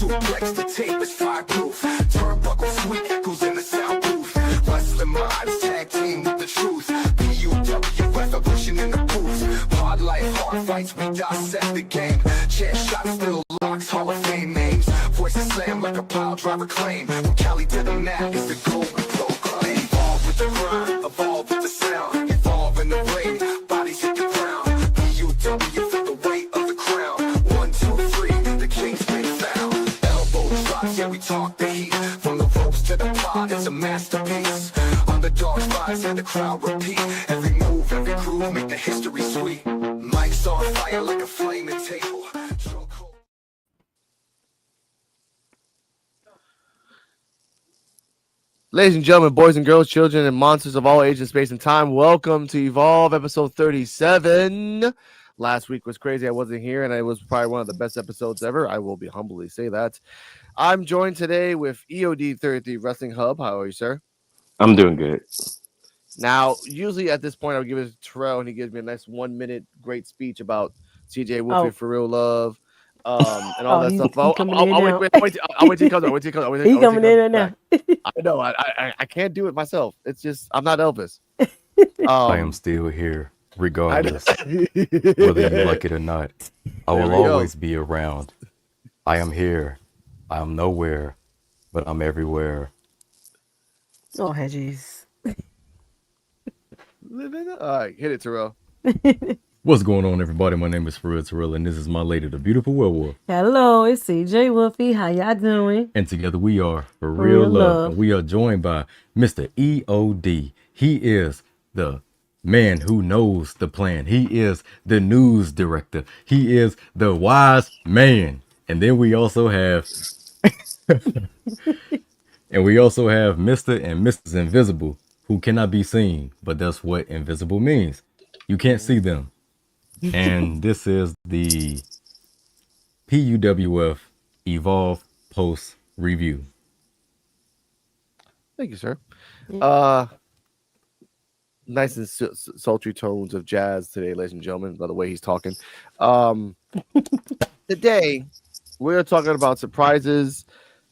suplex, the tape is fireproof. Turnbuckle sweet, goes in the soundproof. Wrestling minds, tag team with the truth. PUW revolution in the booth. Hard life, hard fights, we dissect the game. Chair shots, still locks, Hall of Fame names. Voices slam like a pile driver claim. From Cali to the mat, it's the golden proclaim. Evolve with the grind, evolve with the sound. Evolve in the ring, bodies hit the ground. PUW for the weight of the crown. 1, 2, 3, the king's been found. Elbow drops, yeah we talk the heat. From the ropes to the pod, it's a masterpiece. Underdogs rise and the crowd repeat. Every move, every groove, make the history sweet. Mike's on fire like a flaming table. Ladies and gentlemen, boys and girls, children and monsters of all ages, space, and time, welcome to Evolve episode 37. Last week was crazy. I wasn't here, and it was probably one of the best episodes ever. I will be humbly say that. I'm joined today with EOD 33 Wrestling Hub. How are you, sir? I'm doing good. Now, usually at this point, I'll give it to Terrell, and he gives me a nice 1 minute great speech about CJ Wolfie for real love. And all that stuff. I'll wait till he comes on. He's coming in right now. I know. I can't do it myself. It's just I'm not Elvis. I am still here, regardless, whether you like it or not. I will always be around. I am here. I am nowhere, but I'm everywhere. Oh, jeez. All right, hit it, Terrell. What's going on, everybody? My name is Terrell, and this is my lady, the beautiful werewolf. Hello, it's CJ Wolfie. How y'all doing? And together we are For Real Love. And we are joined by Mr. EOD. He is the man who knows the plan. He is the news director. He is the wise man. And then we also have Mr. and Mrs. Invisible, who cannot be seen, but that's what invisible means. You can't see them. And this is the PUWF Evolve Post Review. Thank you, sir. Nice and sultry tones of jazz today, ladies and gentlemen, by the way he's talking. Today, we're talking about surprises,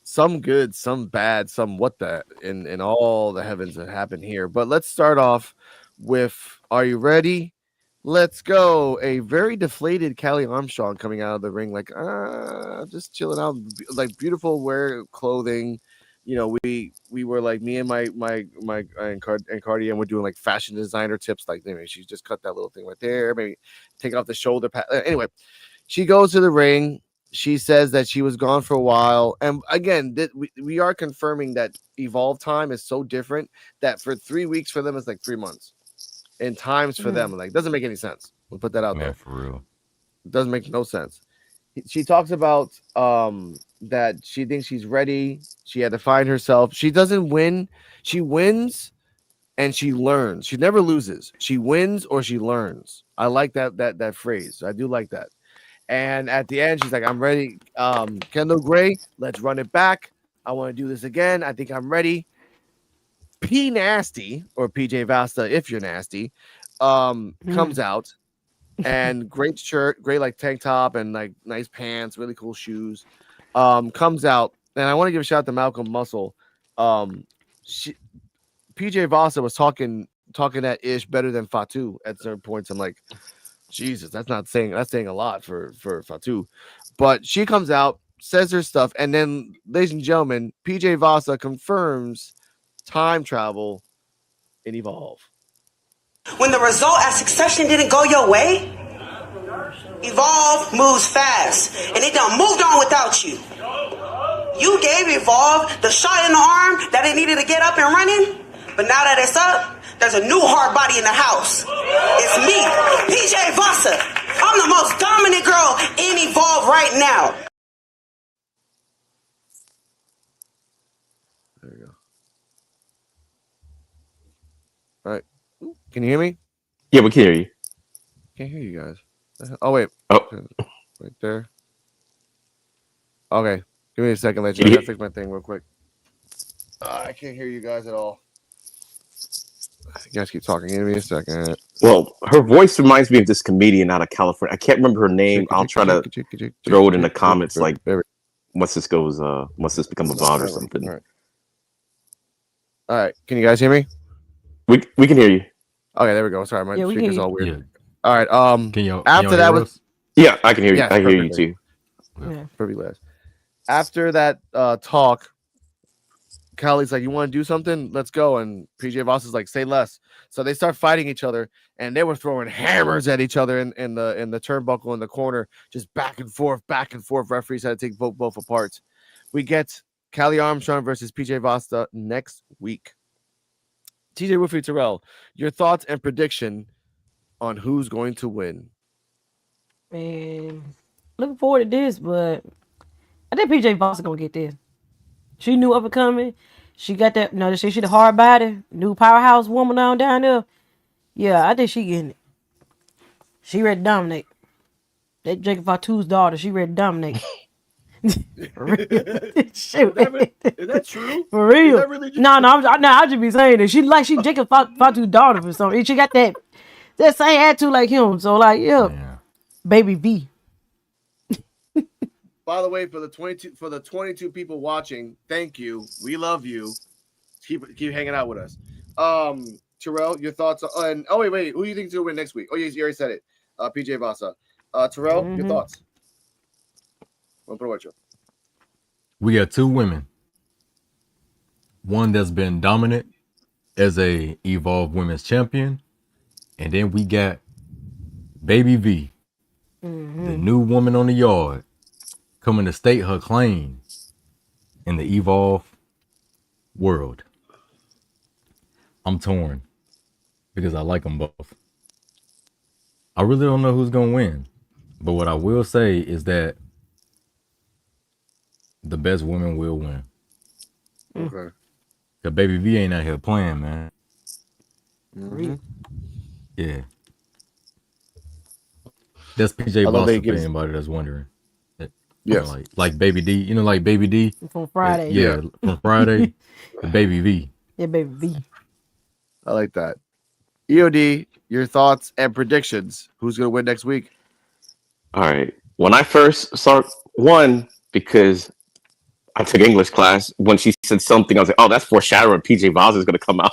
some good, some bad, some what the, in all the heavens that happened here. But let's start off with, are you ready? Let's go. A very deflated Callie Armstrong coming out of the ring, like just chilling out, like beautiful wear clothing. You know, we were like, me and my and Cardi, and we're doing like fashion designer tips, like maybe she just cut that little thing right there, maybe take off the shoulder pad. Anyway, she goes to the ring. She says that she was gone for a while, and again, we are confirming that Evolve time is so different that for 3 weeks for them is like 3 months. In times for them, like, doesn't make any sense. We'll put that out there. For real, it doesn't make no sense. She talks about that she thinks she's ready. She had to find herself. She doesn't win. She wins and she learns. She never loses. She wins or she learns. I like that phrase. I do like that. And at the end, she's like, I'm ready. Kendall Gray, let's run it back. I want to do this again. I think I'm ready. P Nasty, or PJ Vasta if you're nasty, comes out, and great shirt, great like tank top and like nice pants, really cool shoes. Comes out, and I want to give a shout out to Malcolm Muscle. PJ Vasta was talking that ish better than Fatu at certain points. I'm like, Jesus, that's saying a lot for Fatu. But she comes out, says her stuff, and then, ladies and gentlemen, PJ Vasta confirms time travel in Evolve. When the result at Succession didn't go your way, Evolve moves fast, and it done moved on without you. You gave Evolve the shot in the arm that it needed to get up and running, but now that it's up, there's a new hard body in the house. It's me, PJ Vasa. I'm the most dominant girl in Evolve right now. There you go. All right. Can you hear me? Yeah, we can hear you. Can't hear you guys. Oh, wait. Oh. Right there. Okay, give me a second, Legend. I gotta fix my thing real quick. I can't hear you guys at all. You guys keep talking. Give me a second. Well, her voice reminds me of this comedian out of California. I can't remember her name. I'll try to throw it in the comments. Like, once this become a VOD or something. All right. Can you guys hear me? We can hear you. Okay, there we go. Sorry, my speaker's all weird. Yeah. All right. After that was. Yeah, I can hear you. Yes, I hear you too. Yeah. Perfect last. After that talk, Callie's like, "You want to do something? Let's go." And PJ Voss is like, "Say less." So they start fighting each other, and they were throwing hammers at each other in the turnbuckle in the corner, just back and forth, back and forth. Referees had to take both apart. We get Callie Armstrong versus PJ Voss next week. TJ Wolfie Terrell, your thoughts and prediction on who's going to win? Man, looking forward to this, but I think PJ Voss is gonna get this. She knew of it coming. She got that. No, she the hard body, new powerhouse woman down there. Yeah, I think she getting it. She ready to dominate. That Jacob Fatu's daughter, she ready to dominate. For real. Shoot. Is that true? For real. Is that really true? No, I just be saying it. She Jacob Fatu's daughter for something. She got that same attitude like him. So like, yeah. Baby V. By the way, for the 22 people watching, thank you. We love you. Keep hanging out with us. Terrell, your thoughts on? Oh wait, who do you think is gonna win next week? Oh, you already said it. PJ Vasa. Terrell, your thoughts? We got two women. One that's been dominant as a Evolve Women's Champion, and then we got Baby V, the new woman on the yard, coming to state her claim in the Evolve world. I'm torn because I like them both. I really don't know who's gonna win, but what I will say is that the best woman will win. Okay. Cause Baby V ain't out here playing, man. Mm-hmm. Yeah. That's PJ Boston for anybody that's wondering. Yes. Like Baby D. Like Baby D? From Friday. Yeah, from Friday. The Baby V. Yeah, Baby V. I like that. EOD, your thoughts and predictions. Who's going to win next week? All right. When I first saw one, because I took English class, when she said something, I was like, oh, that's foreshadowing PJ Voss is going to come out.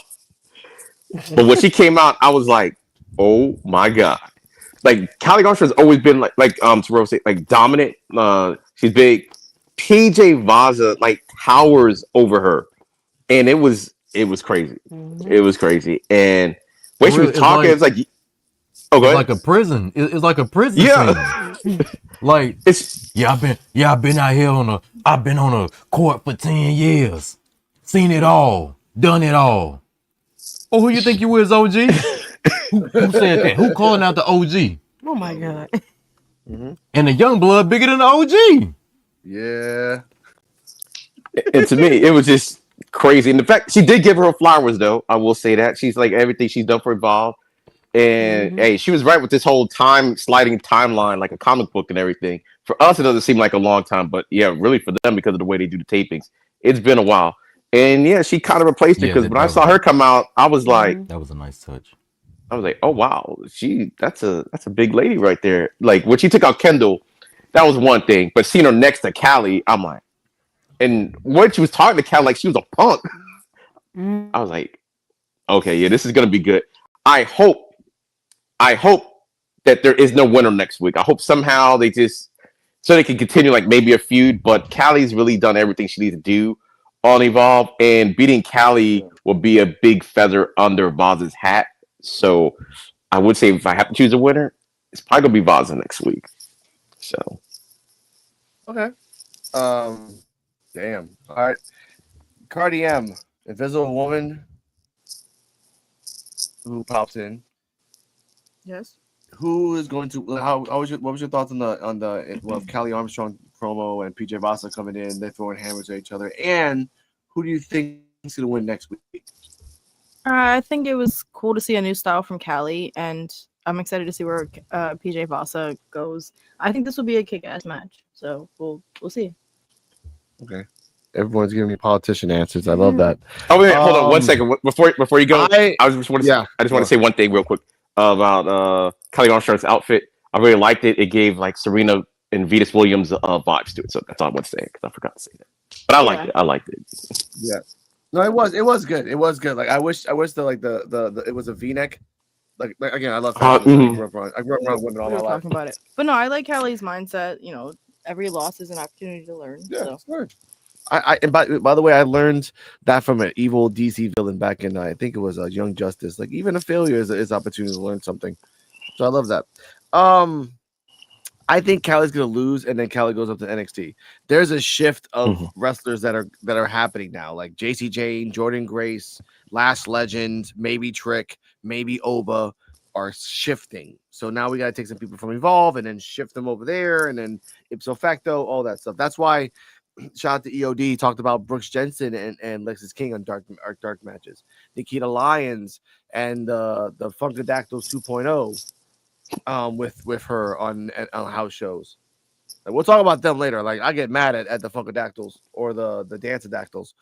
But when she came out, I was like, oh my God. Like, Callie Armstrong's always been like Terrell said, like dominant. She's big. PJ Vaza like towers over her. And it was crazy. Mm-hmm. It was crazy. And when she was talking, it's like, oh, go ahead. Like a prison. It's like a prison. Yeah. Like I've been out here I've been on a court for 10 years. Seen it all. Done it all. Oh, who you think you is, OG? Who said that? Who calling out the OG? Oh my God. Mm-hmm. And the young blood bigger than the OG. Yeah. And to me, it was just crazy. And the fact she did give her flowers, though, I will say that. She's like everything she's done for Evolve. And hey, she was right with this whole sliding timeline, like a comic book and everything. For us, it doesn't seem like a long time, but yeah, really for them because of the way they do the tapings, it's been a while. And yeah, she kind of replaced her because when I saw her come out, I was like, that was a nice touch. I was like, oh wow, that's a big lady right there. Like when she took out Kendall, that was one thing. But seeing her next to Callie, I'm like, and when she was talking to Callie, like she was a punk. I was like, okay, yeah, this is gonna be good. I hope that there is no winner next week. I hope somehow they can continue like maybe a feud, but Callie's really done everything she needs to do on Evolve, and beating Callie will be a big feather under Vaz's hat. So I would say if I have to choose a winner, it's probably gonna be Vaza next week. So okay. Damn. All right. Cardi M, Invisible Woman, who pops in. Yes. Who is going to? What was your thoughts on the Callie Armstrong promo and PJ Vasa coming in? They're throwing hammers at each other. And who do you think is going to win next week? I think it was cool to see a new style from Callie, and I'm excited to see where PJ Vasa goes. I think this will be a kick-ass match, so we'll see. Okay. Everyone's giving me politician answers. I love that. Oh wait, hold on 1 second before you go. I just want to say one thing real quick about Kelly Armstrong's outfit. I really liked it. It gave like Serena and Venus Williams vibes to it. So that's all I want to say because I forgot to say that. But I liked it. I liked it. Yeah. No, it was good. It was good. Like I wish the it was a V-neck. Like again, I love fashion. I grew up around women all my life. Talking about it, but no, I like Callie's mindset. You know, every loss is an opportunity to learn. Yeah, so. And by the way, I learned that from an evil DC villain back in I think it was Young Justice. Like even a failure is opportunity to learn something. So I love that. I think Callie's gonna lose, and then Callie goes up to NXT. There's a shift of wrestlers that are happening now, like JC Jane, Jordan Grace, Last Legend, maybe Trick, maybe Oba are shifting. So now we gotta take some people from Evolve and then shift them over there, and then ipso facto, all that stuff. That's why. Shout out to EOD talked about Brooks Jensen and Lexus King on dark matches. Nikita Lyons and the Funkadactyls 2.0 with her on house shows. Like, we'll talk about them later. Like I get mad at the Funkadactyls or the Danceadactyls.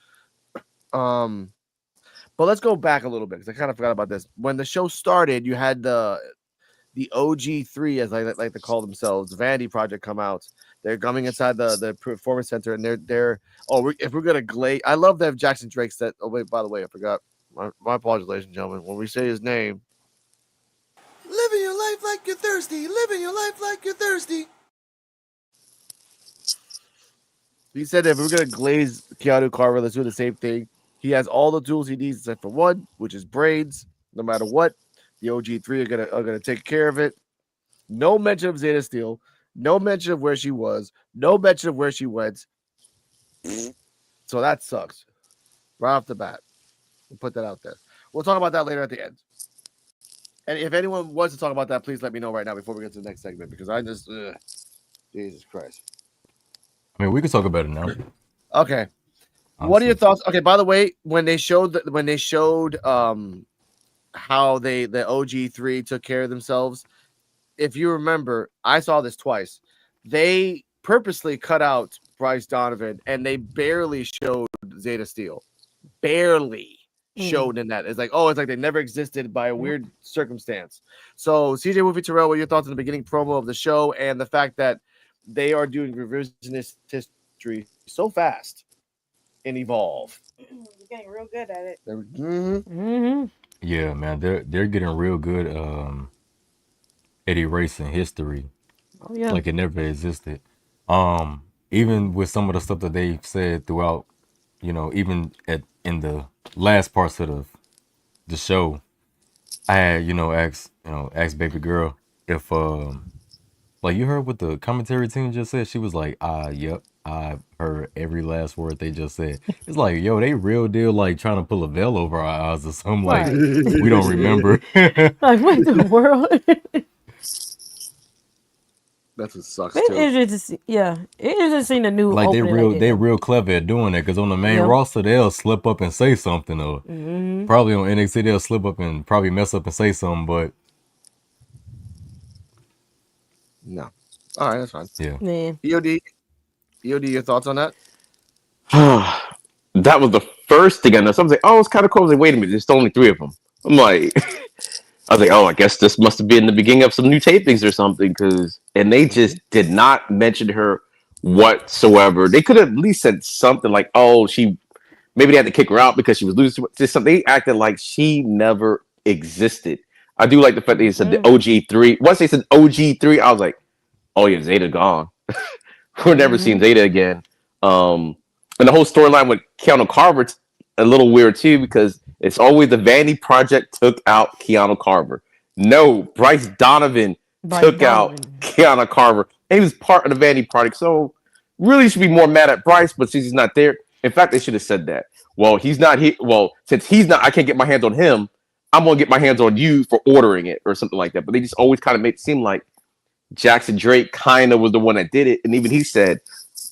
But let's go back a little bit because I kind of forgot about this. When the show started, you had the OG3, as I like to call themselves, the Vanity Project come out. They're coming inside the performance center, and they're if we're gonna glaze. I love that Jackson Drake said. Oh wait, by the way, I forgot. My apologies, ladies and gentlemen. When we say his name, Living your life like you're thirsty. Living your life like you're thirsty. he said if we're gonna glaze Keanu Carver, let's do the same thing. He has all the tools he needs except for one, which is braids. No matter what, the OG3 are gonna take care of it. No mention of Zeta Steel. No mention of where she was. No mention of where she went. So that sucks. Right off the bat. We'll put that out there. We'll talk about that later at the end. And if anyone wants to talk about that, please let me know right now before we get to the next segment because I just Jesus Christ. I mean, we can talk about it now. Okay. What are your thoughts? Okay, by the way, when they showed how the OG3 took care of themselves, if you remember, I saw this twice. They purposely cut out Bryce Donovan and they barely showed Zeta Steel. Barely showed in that. It's like they never existed by a weird circumstance. So CJ Wolfie Terrell, what are your thoughts on the beginning promo of the show and the fact that they are doing revisionist history so fast in Evolve? You're getting real good at it. Yeah, man, they're getting real good at erasing history. Oh yeah, like it never existed. Even with some of the stuff that they said throughout, even in the last parts of the show, I had asked baby girl if like you heard what the commentary team just said. She was like, yep, I heard every last word they just said. It's like, yo, they real deal like trying to pull a veil over our eyes or something. Like we don't remember. like what in the world? That's what sucks It's too. interesting to see, it's interesting the new like opening they're real clever at doing it because on the main roster they'll slip up and say something or probably on NXT they'll slip up and probably mess up and say something, but no. All right, that's fine. Yeah. EOD, your thoughts on that? That was the first thing I know. So I was like, oh, it's kind of cool. I was like, wait a minute, there's only 3 of them. I'm like, I was like, oh, I guess this must have been the beginning of some new tapings or something. And they just did not mention her whatsoever. They could have at least said something like, oh, maybe they had to kick her out because she was losing. Just something. They acted like she never existed. I do like the fact that they said the OG3. Once they said OG3, I was like, oh yeah, Zeta gone. We're never seeing Zeta again. And the whole storyline with Keanu Carver's a little weird too because it's always the Vanity Project took out Keanu Carver. No, Bryce Donovan took out Keanu Carver. And he was part of the Vanity Project. So really should be more mad at Bryce, but since he's not there, in fact, they should have said that. Well, he's not here. Well, since he's not, I can't get my hands on him. I'm going to get my hands on you for ordering it or something like that. But they just always kind of made it seem like Jackson Drake kind of was the one that did it. And even he said,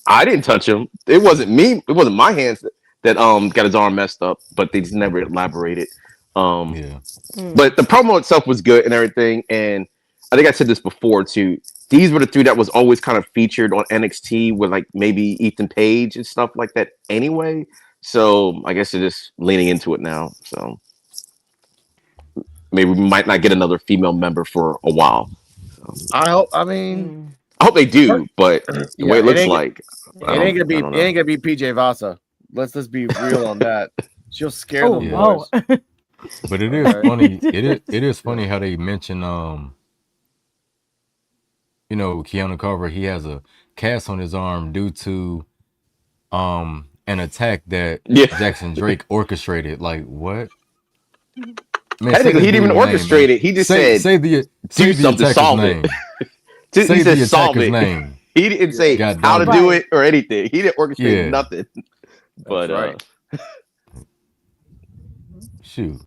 I didn't touch him. It wasn't me. It wasn't my hands that got his arm messed up, but they just never elaborated. But the promo itself was good and everything. And I think I said this before too. these were the three that was always kind of featured on NXT with like maybe Ethan Page and stuff like that anyway. So I guess they're just leaning into it now. So maybe we might not get another female member for a while. I hope. I mean, I hope they do, but the yeah, way it looks like, it ain't gonna be. It ain't gonna be PJ Vasa. Let's just be real on that. She'll scare Oh, them Lord. boys. But it is funny. It is funny how they mention you know, Keanu Carver, he has a cast on his arm due to an attack that Jackson Drake orchestrated. Like what? Man, technically, he didn't even orchestrate it. He just said, do something, solve it. He said solve it. Name. He didn't say how to do it or anything. He didn't orchestrate nothing. But right. Shoot.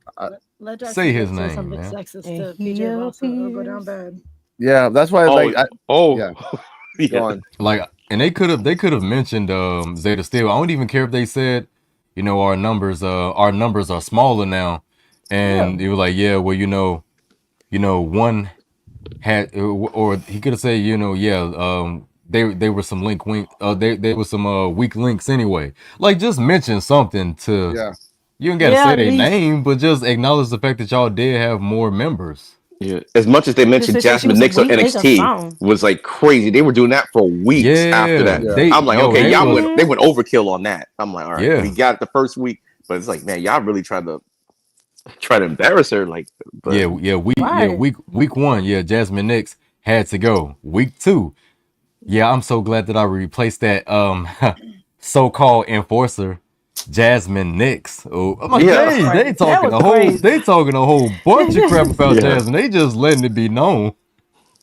Let Jackson say his say name, something man. sexist to PJ Vasa. It'll go down bad. Yeah, that's why. Yeah. Go on. Like, and they could have mentioned Zeta Steel. I don't even care if they said, you know, our numbers are smaller now, and they were like, yeah, well, you know, one had, or he could have said, you know, they were some they were some weak links anyway. Like, just mention something to. Yeah. You don't gotta say their name, but just acknowledge the fact that y'all did have more members. Yeah, as much as they mentioned Jasmine Nix on NXT was like crazy. They were doing that for weeks after that. Yeah. I'm like, okay, they went overkill on that. I'm like, all right, we got it the first week, but it's like, man, y'all really tried to embarrass her. Like, but, week one, Jasmine Nix had to go. Week two, I'm so glad that I replaced that so-called enforcer. Jasmine Nix. Oh, I'm like, they talking a whole bunch of crap about Jasmine. They just letting it be known,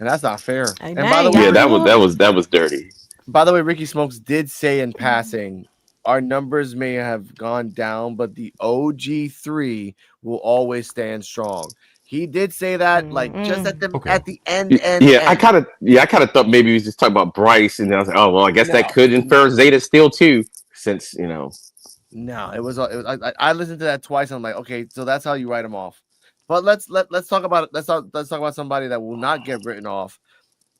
and that's not fair. And by the way, that was dirty. By the way, Ricky Smokes did say in passing, our numbers may have gone down, but the OG3 will always stand strong. He did say that, like just at the end. I kind of thought maybe he was just talking about Bryce, and then I was like, oh well, I guess that could infer Zeta Steel too, since you know. No, it was. I listened to that twice. And I'm like, okay, so that's how you write them off. But let's talk about it. Let's talk about somebody that will not get written off.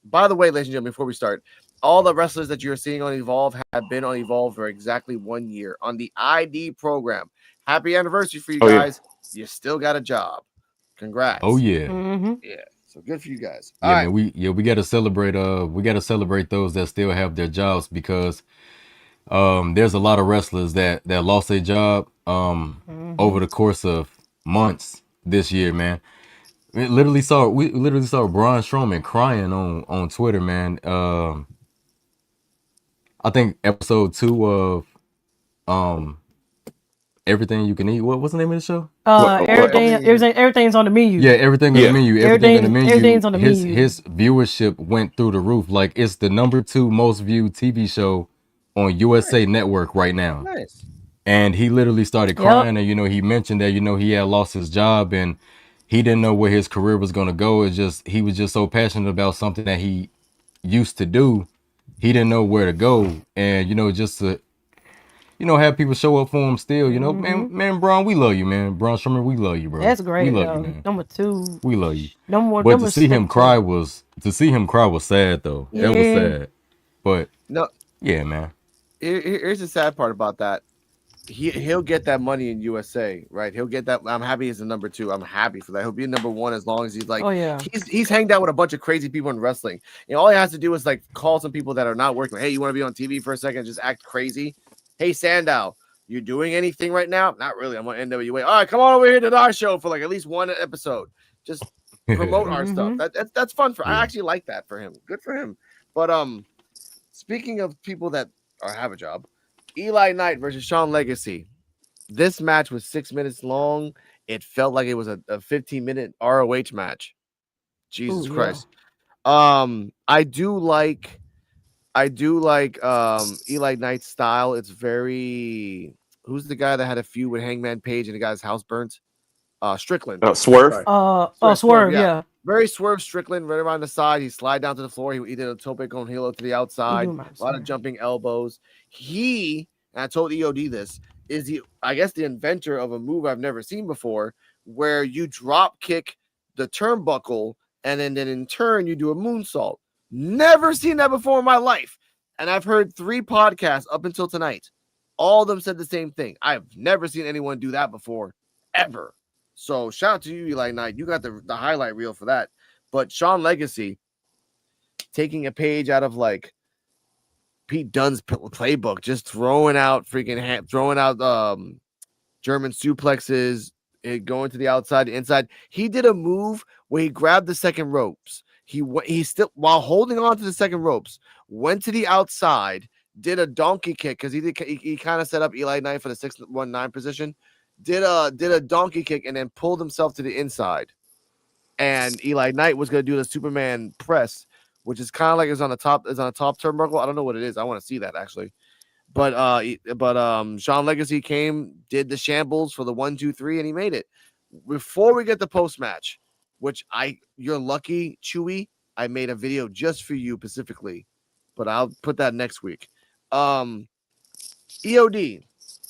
By the way, ladies and gentlemen, before we start, all the wrestlers that you're seeing on Evolve have been on Evolve for exactly 1 year on the ID program. Happy anniversary for you guys! Yeah. You still got a job. Congrats! Oh yeah, yeah. So good for you guys. Man, we got to celebrate. We got to celebrate those that still have their jobs because. There's a lot of wrestlers that lost their job over the course of months this year, man. We literally saw Braun Strowman crying on Twitter, man. I think episode 2 of Everything You Can Eat. What's the name of the show? Everything's on the menu. Yeah, everything on the menu. Everything on the menu. Everything's on the menu. His viewership went through the roof. Like, it's the number 2 most viewed TV show on USA Network right now. Nice. And he literally started crying, and you know, he mentioned that, you know, he had lost his job and he didn't know where his career was going to go. It's just, he was just so passionate about something that he used to do. He didn't know where to go. And, you know, just to, you know, have people show up for him still, you know, man, Braun, we love you, man. Braun Strowman, we love you, bro. That's great. We love you, man. Number 2. We love you. But to see him cry was sad though. Yeah. That was sad. But no, yeah, man. Here's the sad part about that. He'll get that money in USA, right? He'll get that. I'm happy he's the number 2. I'm happy for that. He'll be number 1 as long as he's like. Oh yeah. He's hanged out with a bunch of crazy people in wrestling. And all he has to do is like call some people that are not working. Hey, you want to be on TV for a second? Just act crazy. Hey, Sandow, you doing anything right now? Not really. I'm on NWA. All right, come on over here to our show for like at least 1 episode. Just promote our stuff. That's fun for. I actually like that for him. Good for him. But speaking of people that have a job, Eli Knight versus Shawn Legacy. This match was 6 minutes long. It felt like it was a 15-minute ROH match. Jesus Christ. I do like Eli Knight's style. It's very. Who's the guy that had a feud with Hangman Page and the guy's house burnt? Strickland. Swerve. Swerve. Yeah. Very Swerve Strickland, right around the side. He slid down to the floor. He did a tope con hilo to the outside. A lot of jumping elbows. And I told EOD this, is the inventor of a move I've never seen before, where you drop kick the turnbuckle and then in turn you do a moonsault. Never seen that before in my life. And I've heard 3 podcasts up until tonight. All of them said the same thing. I've never seen anyone do that before, ever. So shout out to you, Eli Knight. You got the highlight reel for that. But Sean Legacy taking a page out of like Pete Dunne's playbook, just throwing out German suplexes, going to the outside, the inside. He did a move where he grabbed the second ropes. He still, while holding on to the second ropes, went to the outside, did a donkey kick because he kind of set up Eli Knight for the 619 position. Did a donkey kick and then pulled himself to the inside. And Eli Knight was going to do the Superman press, which is kind of like it's on a top turnbuckle. I don't know what it is. I want to see that actually. But Sean Legacy did the shambles for the 1, 2, 3, and he made it. Before we get the post match, which you're lucky, Chewy, I made a video just for you specifically, but I'll put that next week. EOD,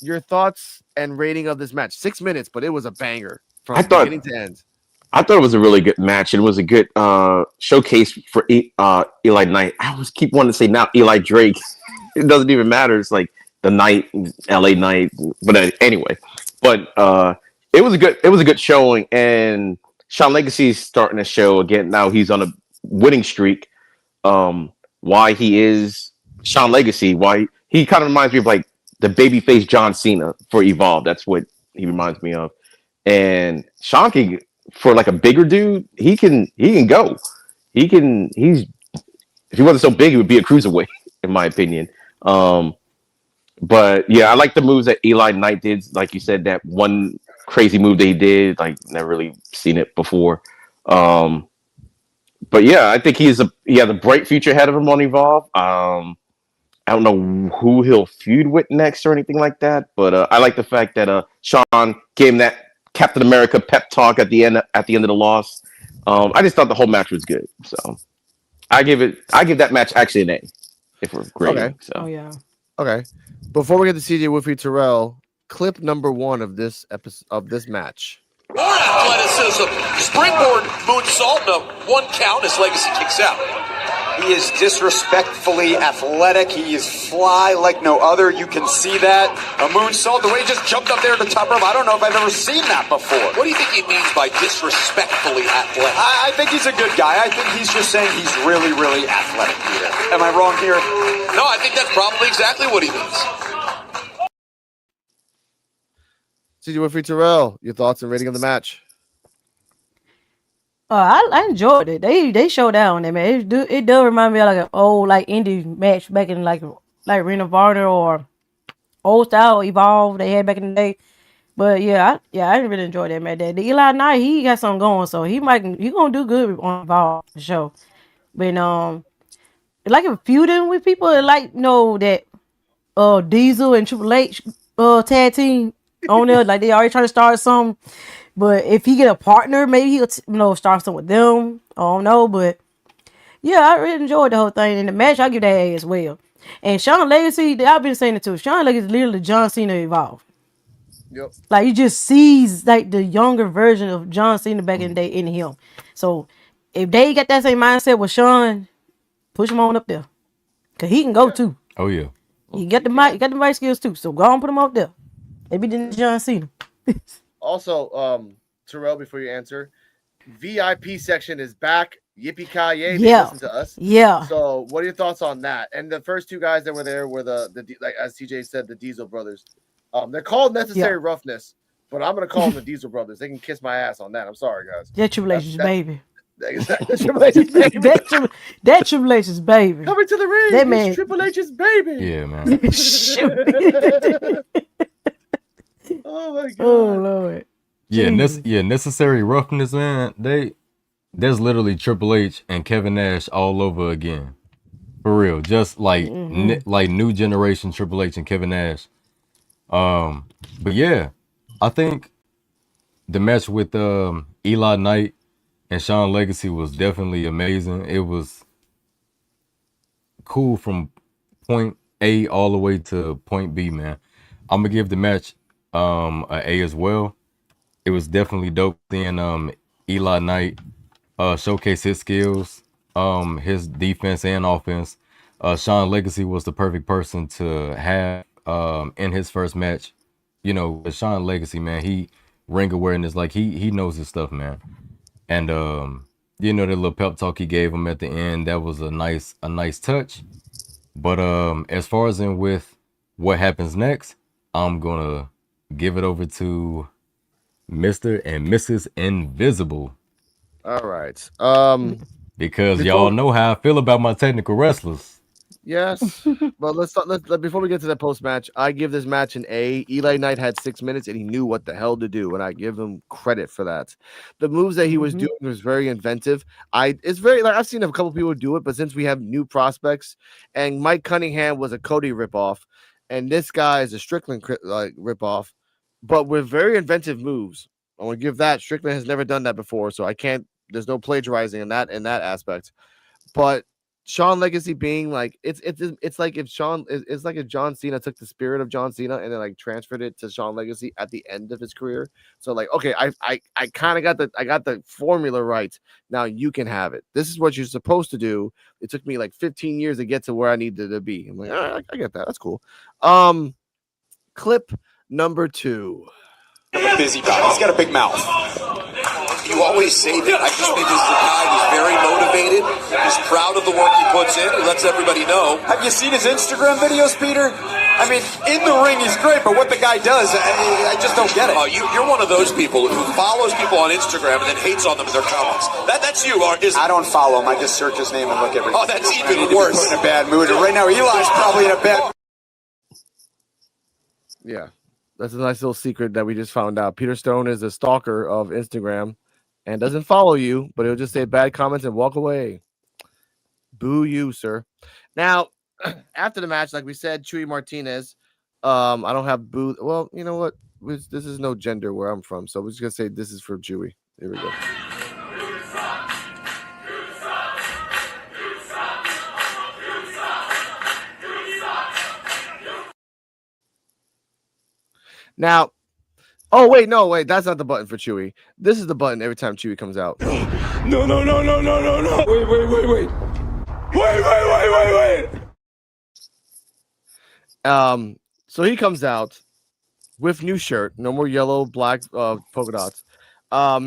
your thoughts and rating of this match? 6 minutes, but it was a banger from beginning to end. I thought it was a really good match. It was a good showcase for Eli Knight. I always keep wanting to say now Eli Drake. It doesn't even matter. It's like the Knight, LA Knight. But anyway, it was a good showing. And Sean Legacy's starting to show again. Now he's on a winning streak. Why he is Sean Legacy? Why he kind of reminds me of like the babyface John Cena for Evolve. That's what he reminds me of. And Sean can, for like a bigger dude, he can go. If he wasn't so big, he would be a cruiserweight, in my opinion. But yeah, I like the moves that Eli Knight did. Like you said, that one crazy move that he did, like never really seen it before. But yeah, I think he has a bright future ahead of him on Evolve. I don't know who he'll feud with next or anything like that, but I like the fact that Sean gave him that Captain America pep talk at the end of the loss. I just thought the whole match was good, so I give that match actually an A if we're grading. Okay. So. Oh yeah. Okay. Before we get to CJ Woofy Terrell, clip number 1 of this episode of this match. More athleticism. Springboard moonsault. No, 1 count as Legacy kicks out. He is disrespectfully athletic. He is fly like no other. You can see that. A moonsault, the way he just jumped up there at the top rope. I don't know if I've ever seen that before. What do you think he means by disrespectfully athletic? I think he's a good guy. I think he's just saying he's really, really athletic, Peter. Am I wrong here? No, I think that's probably exactly what he means. CJ Woofy Terrell, your thoughts and rating of the match? I enjoyed it. They showed down there, man. It does remind me of like an old like indie match back in like Ring of Honor or old style Evolve they had back in the day. But I really enjoyed that, man. The Eli Knight, he got something going, so he gonna do good on Evolve for sure. But like if feuding with people, like that Diesel and Triple H tag team on there, like they already trying to start something. But if he get a partner, maybe he'll start something with them. I don't know, but yeah, I really enjoyed the whole thing. In the match, I give that A as well. And Sean Legacy, I've been saying it too. Sean Legacy is literally John Cena Evolve. Yep. Like you just sees like the younger version of John Cena back in the day in him. So if they got that same mindset with Sean, push him on up there, cause he can go too. Oh yeah. He got the mic skills too. So go on, put him up there. Maybe the John Cena. Also, Terrell, before you answer, VIP section is back. Yippee-ki-yay. Yeah. Listen to us. Yeah. So what are your thoughts on that? And the first 2 guys that were there were the like as TJ said, the Diesel brothers. They're called Necessary Roughness, but I'm gonna call them the Diesel brothers. They can kiss my ass on that. I'm sorry, guys. That Tribulation's baby. That's Triple H's baby. that Tribulation's baby. Coming to the ring. That man. Triple H's baby. Yeah, man. Oh my god. Oh Lord. Yeah, Necessary Roughness, man. There's literally Triple H and Kevin Nash all over again, for real. Just like like new generation Triple H and Kevin Nash. But yeah, I think the match with Eli Knight and Sean Legacy was definitely amazing. It was cool from point A all the way to point B, man. I'm gonna give the match a A as well. It was definitely dope seeing Eli Knight showcase his skills his defense and offense. Sean Legacy was the perfect person to have in his first match. You know, with Sean Legacy, man, he ring awareness, like he knows his stuff, man. And you know, the little pep talk he gave him at the end, that was a nice touch. But as far as in with what happens next, I'm gonna give it over to Mr. and Mrs. Invisible. All right. Because Before- y'all know how I feel about my technical wrestlers. Yes, but let's before we get to that post match, I give this match an A. Eli Knight had 6 minutes and he knew what the hell to do, and I give him credit for that. The moves that he was doing was very inventive. It's very like I've seen a couple people do it, but since we have new prospects, and Mike Cunningham was a Cody ripoff, and this guy is a Strickland ripoff, but with very inventive moves. I want to give that. Strickland has never done that before, so I can't. There's no plagiarizing in that aspect, but. Sean Legacy being like it's like if it's like if John Cena took the spirit of John Cena and then like transferred it to Sean Legacy at the end of his career. So like, okay, I kind of got the formula right. Now you can have it. This is what you're supposed to do. It took me like 15 years to get to where I needed to be. I'm like, all right, I get that. That's cool. Clip number 2. A busy guy. He's got a big mouth. You always say that. I just think this is a guy who's very motivated. He's proud of the work he puts in. He lets everybody know. Have you seen his Instagram videos, Peter? I mean, in the ring he's great, but what the guy does, I just don't get it. You're one of those people who follows people on Instagram and then hates on them in their comments. That's you, I don't follow him. I just search his name and look every. Oh, that's even worse. In a bad mood. And right now, Eli's probably in a bad. Yeah, that's a nice little secret that we just found out. Peter Stone is a stalker of Instagram. And doesn't follow you, but he'll just say bad comments and walk away. Boo you, sir. Now, after the match, like we said, Chuy Martinez. I don't have boo. Well, you know what? This is no gender where I'm from, so we're just gonna say this is for Chuy. Here we go. Now. Oh, wait, no, wait. That's not the button for Chewy. This is the button every time Chewy comes out. No. Wait. So he comes out with new shirt. No more yellow, black, polka dots.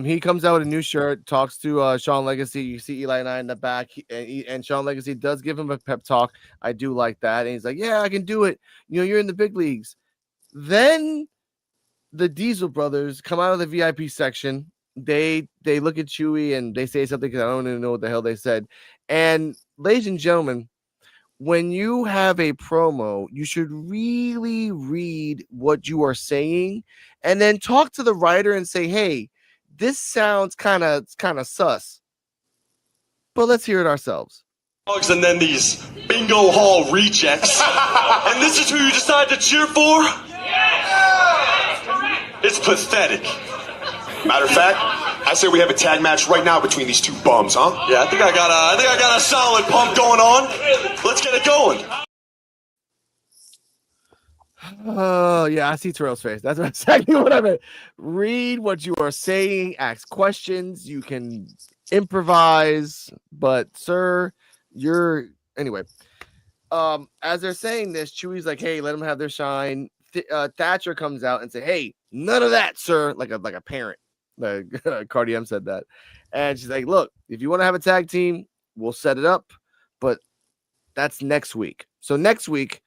He comes out with a new shirt, talks to Sean Legacy. You see Eli Knight in the back, and Sean Legacy does give him a pep talk. I do like that. And he's like, yeah, I can do it. You know, you're in the big leagues. Then the Diesel brothers come out of the VIP section. They look at Chewy and they say something because I don't even know what the hell they said. And ladies and gentlemen, when you have a promo, you should really read what you are saying and then talk to the writer and say, hey, this sounds kind of sus. But let's hear it ourselves. And then these bingo hall rejects. And this is who you decide to cheer for? It's pathetic. Matter of fact, I say we have a tag match right now between these two bums, huh? Yeah, I think I got a solid pump going on. Let's get it going. Oh, yeah, I see Terrell's face. That's exactly what I meant. Read what you are saying, ask questions. You can improvise, but sir, anyway. As they're saying this, Chewy's like, hey, let them have their shine. Thatcher comes out and say, hey, none of that, sir. Like a parent. Cardi M said that. And she's like, look, if you want to have a tag team, we'll set it up, but that's next week. So next week,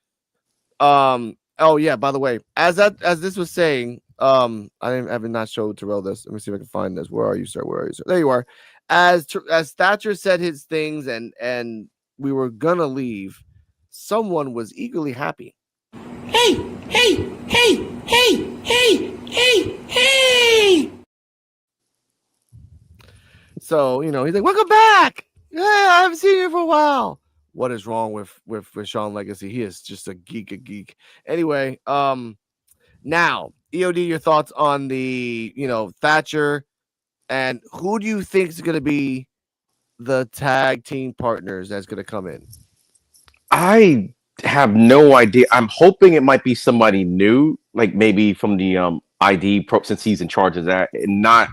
oh yeah, by the way, as this was saying, I have not showed Terrell this. Let me see if I can find this. Where are you, sir? There you are. As Thatcher said his things and we were gonna leave, someone was eagerly happy. Hey! So, he's like, welcome back. Yeah, I haven't seen you for a while. What is wrong with Sean Legacy? He is just a geek. Anyway, now, EOD, your thoughts on the, Thatcher, and who do you think is going to be the tag team partners that's going to come in? I have no idea. I'm hoping it might be somebody new, like maybe from the ID Pro, since he's in charge of that, and not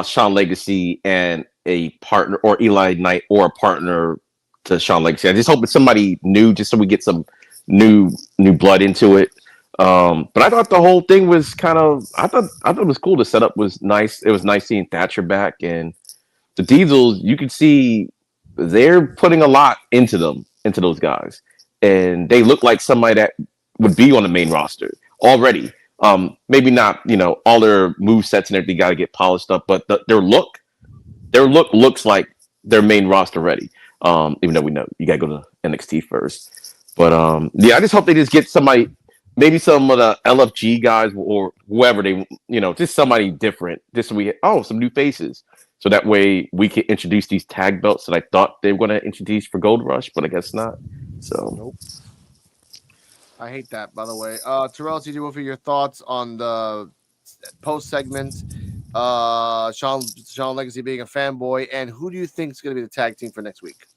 Sean Legacy and a partner, or Eli Knight or a partner to Shawn Legacy. I just hope it's somebody new, just so we get some new blood into it. But I thought the whole thing was kind of, I thought it was cool. The setup was nice. It was nice seeing Thatcher back, and the Diesels. You could see they're putting a lot into those guys, and they look like somebody that would be on the main roster already. Maybe not, all their move sets and everything got to get polished up, but their look looks like their main roster ready. Even though we know you got to go to NXT first, but yeah, I just hope they just get somebody, maybe some of the LFG guys or whoever they, just somebody different. Just so we get, some new faces, so that way we can introduce these tag belts that I thought they were going to introduce for Gold Rush, but I guess not. So nope. I hate that, by the way. Terrell, TJ Wolfie, your thoughts on the post segment? Shawn Legacy being a fanboy, and who do you think is going to be the tag team for next week?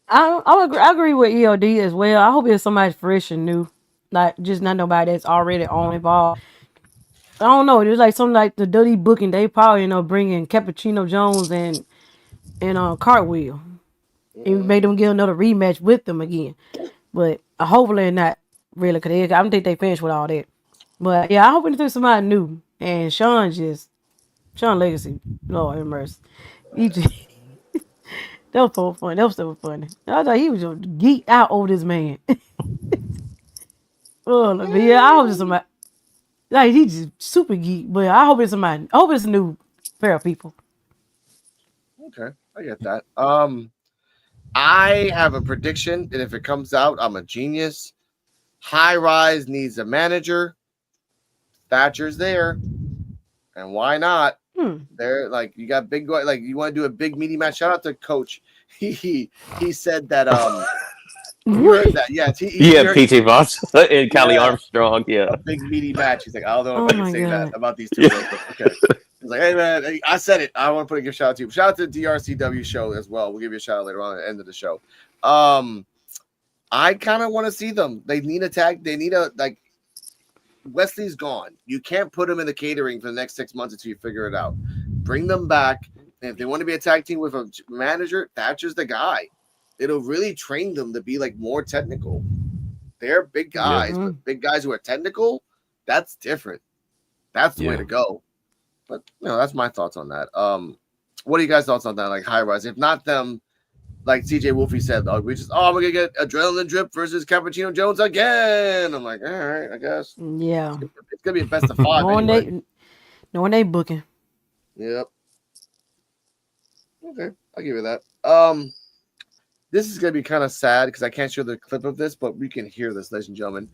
I agree with EOD as well. I hope it's somebody fresh and new, like just not nobody that's already on involved. I don't know. There's like something like the dirty booking. They probably bringing Cappuccino Jones and Cartwheel, and made them get another rematch with them again. But hopefully not really, because I don't think they finished with all that. But yeah, I hope it's somebody new. And Shawn Legacy, Lord have mercy. He just, that was so funny. That was so funny. I thought he was just geeked out over this man. But yeah, I hope it's somebody. Like, he's just super geek. But I hope it's somebody. I hope it's a new pair of people. Okay, I get that. I have a prediction, and if it comes out, I'm a genius. High Rise needs a manager. Thatcher's there, and why not? They're like, you got big, like, you want to do a big meaty match. Shout out to Coach. He said that. You heard that? Yeah, PJ Voss and Callie Armstrong. Yeah, a big meaty match. He's like, I don't know if I can say that about these two. Okay. He's like, hey man, I said it. I want to put a gift shout out to you. Shout out to the DRCW show as well. We'll give you a shout out later on at the end of the show. I kind of want to see them. They need a tag. They need a, like, Wesley's gone. You can't put him in the catering for the next 6 months until you figure it out. Bring them back. And if they want to be a tag team with a manager, Thatcher's the guy. It'll really train them to be like more technical. They're big guys, but big guys who are technical, that's different. That's the way to go. But that's my thoughts on that. What are you guys' thoughts on that? Like High Rise, if not them, like CJ Wolfie said, I'm gonna get Adrenaline Drip versus Cappuccino Jones again. I'm like, all right, I guess. Yeah, it's gonna be a best of 5. Knowing they booking. Yep. Okay, I'll give you that. This is gonna be kind of sad because I can't show the clip of this, but we can hear this, ladies and gentlemen.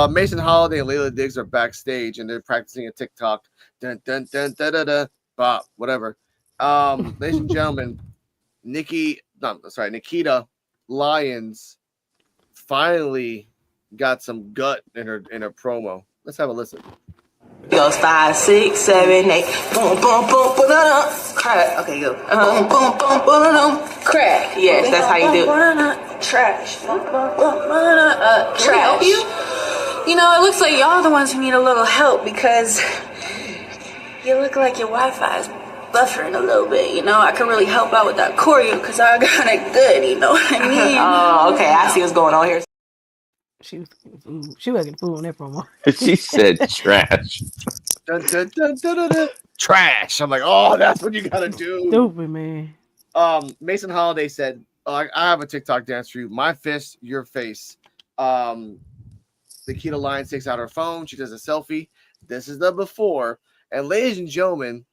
Mason Holiday and Layla Diggs are backstage and they're practicing a TikTok. Dun dun dun da da da. Bop, whatever. Ladies and gentlemen, Nikita Lyons finally got some gut in her promo. Let's have a listen. Goes 5, 6, 7, 8. Boom, boom, boom, boom, crack. Okay, go. Boom, boom, boom, boom, crack. Yes, that's how you do it. Trash. Trash. Help you? It looks like y'all the ones who need a little help because you look like your Wi-Fi is buffering a little bit. I can really help out with that choreo because I got it good. You know what I mean? Oh, okay. I see what's going on here. She was getting food on that promo. She said trash. Dun, dun, dun, dun, dun, dun. Trash. I'm like, oh, that's what you gotta do. Stupid, man. Mason Holiday said, I have a TikTok dance for you. My fist, your face. Nikita Lyons takes out her phone. She does a selfie. This is the before. And ladies and gentlemen,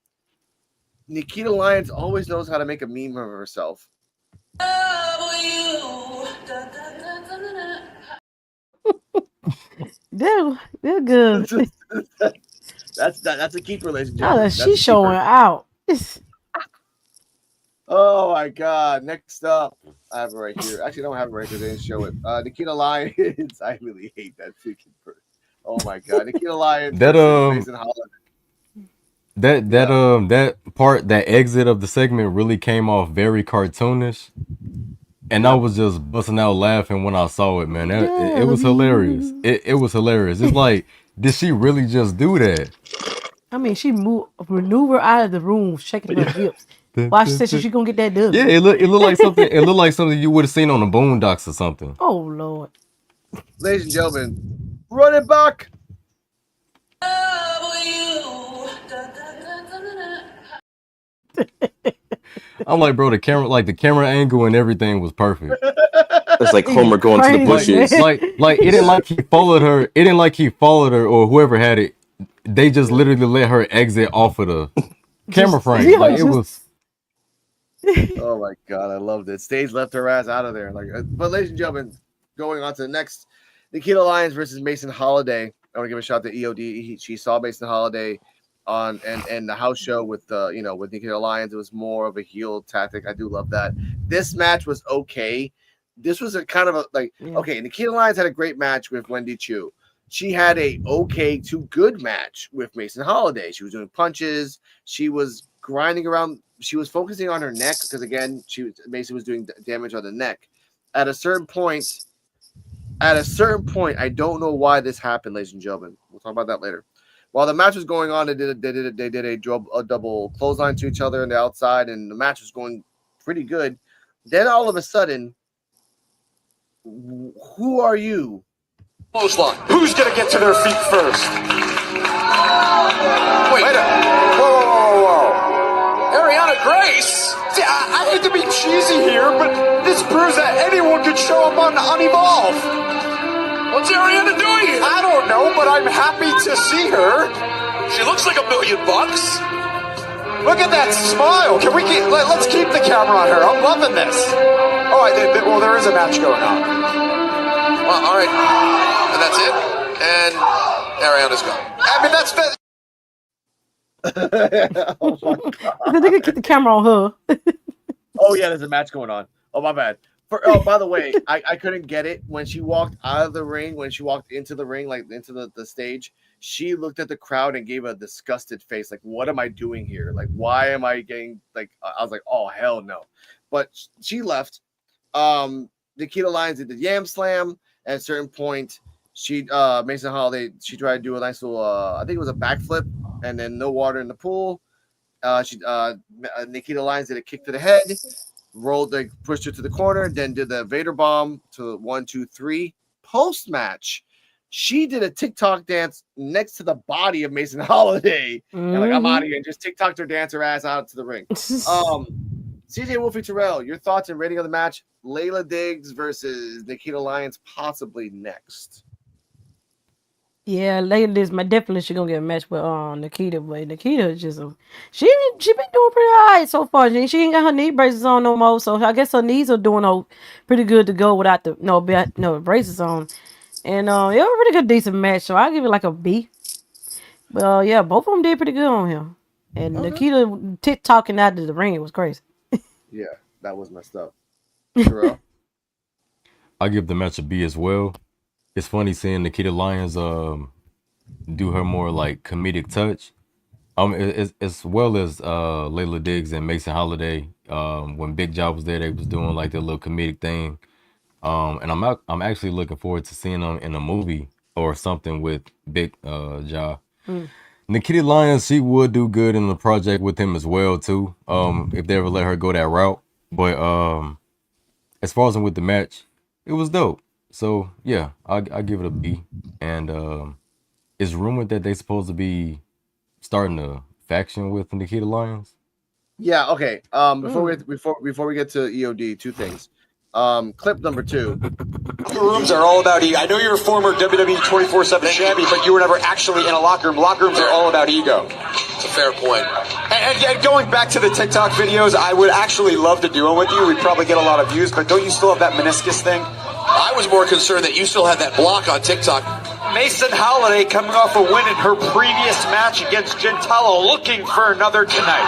Nikita Lyons always knows how to make a meme of herself. They're good. That's a keeper, ladies and gentlemen. She's showing out. Oh my God! Next up, I have it right here. Actually, I don't have it right here. They didn't show it. Nikita Lyons. I really hate that freaking person. Oh my God, Nikita Lyons. That part, that exit of the segment really came off very cartoonish. And I was just busting out laughing when I saw it, man. It was hilarious. It was hilarious. It's like, did she really just do that? I mean, she maneuvered out of the room, shaking her hips. Watch said she gonna get that done. Yeah, it looked like something. It looked like something you would have seen on the Boondocks or something. Oh Lord. Ladies and gentlemen, run it back. I'm like, bro, the camera angle and everything was perfect. It's like Homer going to the bushes. Like it didn't like he followed her. It didn't like he followed her or whoever had it. They just literally let her exit off of the camera frame. Yeah, Like it was. Oh my god, I loved it. Stage left her ass out of there. But ladies and gentlemen, going on to the next, Nikita Lyons versus Mason Holiday. I want to give a shout out to EOD. She saw Mason Holiday on and the house show with with Nikita Lyons. It was more of a heel tactic. I do love that. This match was okay. This was a kind of a okay. Nikita Lyons had a great match with Wendy Chu. She had a okay to good match with Mason Holiday. She was doing punches. She was grinding around. She was focusing on her neck because again, Mason was doing damage on the neck. At a certain point, I don't know why this happened, ladies and gentlemen. We'll talk about that later. While the match was going on, they did a double clothesline to each other on the outside, and the match was going pretty good. Then all of a sudden, who are you? Clothesline. Who's gonna get to their feet first? Wait a whoa. Ariana Grace? See, I hate to be cheesy here, but this proves that anyone could show up on Unevolve. What's Ariana doing here? I don't know, but I'm happy to see her. She looks like $1 million. Look at that smile. Can we let's keep the camera on her. I'm loving this. Oh, well, there is a match going on. Well, all right. And that's it. And Ariana's gone. I mean, that's Oh my god! They could keep the camera on her. Oh yeah, there's a match going on. Oh my bad. By the way, I couldn't get it when she walked out of the ring. When she walked into the ring, like into the stage, she looked at the crowd and gave a disgusted face. Like, what am I doing here? Like, why am I getting like? I was like, oh hell no. But she left. Nikita Lyons did the Yam Slam. At a certain point, she Mason Holiday, she tried to do a nice little I think it was a backflip and then no water in the pool. Nikita Lyons did a kick to the head, pushed her to the corner, then did the Vader bomb to 1, 2, 3. Post match, she did a TikTok dance next to the body of Mason Holiday. And like, I'm out of here, and just TikToked her dance her ass out to the ring. CJ Wolfie Terrell, your thoughts and rating of the match? Layla Diggs versus Nikita Lyons, possibly next. Yeah, Layla Diggs, definitely she gonna get a match with Nikita, but Nikita is just she been doing pretty alright so far. She ain't got her knee braces on no more, so I guess her knees are doing pretty good to go without the braces on. And it was a pretty good decent match, so I'll give it like a B. But yeah, both of them did pretty good on him. And Nikita TikToking out of the ring, it was crazy. Yeah, that was messed up. Terrell? I give the match a B as well. It's funny seeing Nikita Lyons do her more like comedic touch. As well as Layla Diggs and Mason Holiday. When Big Job was there, they was doing like their little comedic thing. And I'm actually looking forward to seeing them in a movie or something with Big Job. Nikita Lyons, she would do good in the project with him as well too. If they ever let her go that route. But as far as with the match, it was dope. So yeah, I give it a B. And it's rumored that they supposed to be starting a faction with Nikita Lyons. Yeah. Okay. Before we get to EOD, two things. Clip number 2. Locker rooms are all about ego. I know you're a former WWE 24/7 champion, but you were never actually in a locker room. Locker rooms are all about ego. It's a fair point. And going back to the TikTok videos, I would actually love to do one with you. We'd probably get a lot of views, but don't you still have that meniscus thing? I was more concerned that you still had that block on TikTok. Mason Holiday coming off a win in her previous match against Gentalo, looking for another tonight.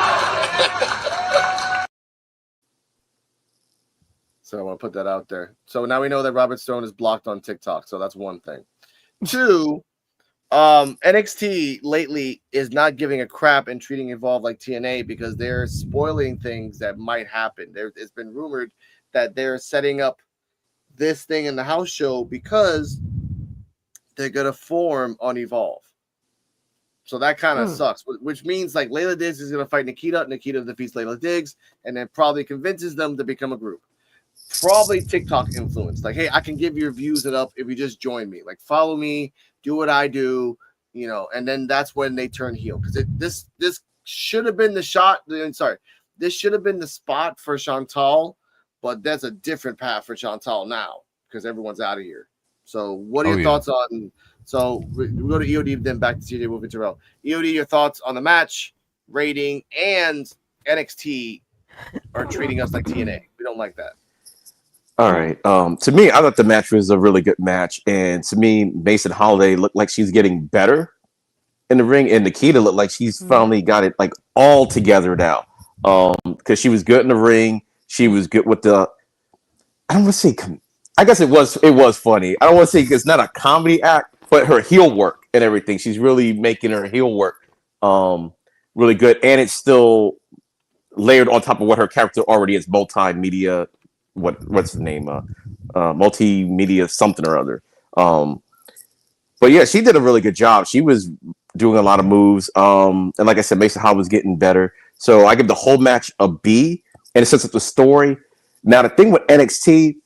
So I want to put that out there. So now we know that Robert Stone is blocked on TikTok. So that's one thing. 2, NXT lately is not giving a crap and treating Evolve like TNA because they're spoiling things that might happen. It's been rumored that they're setting up this thing in the house show because they're going to form on Evolve. So that kind of sucks, which means like Layla Diggs is going to fight Nikita. Nikita defeats Layla Diggs and then probably convinces them to become a group. Probably TikTok influence. Like, hey, I can give your views it up if you just join me. Like, follow me, do what I do, you know, and then that's when they turn heel. Because this should have been the shot. Sorry, this should have been the spot for Chantal, but that's a different path for Chantal now because everyone's out of here. So what are your thoughts on... So we go to EOD, then back to CJ Wolf and Terrell. EOD, your thoughts on the match, rating, and NXT are treating us like TNA. We don't like that. All right. To me, I thought the match was a really good match, and to me, Mason Holiday looked like she's getting better in the ring, and Nikita looked like she's finally got it like all together now. Because she was good in the ring, she was good with the... I don't want to say... I guess it was funny. I don't want to say it's not a comedy act, but her heel work and everything. She's really making her heel work really good. And it's still layered on top of what her character already is, multimedia. What's the name? Multimedia something or other. But yeah, she did a really good job. She was doing a lot of moves. And like I said, Mason Hall was getting better. So I give the whole match a B in the sense of the story. Now, the thing with NXT,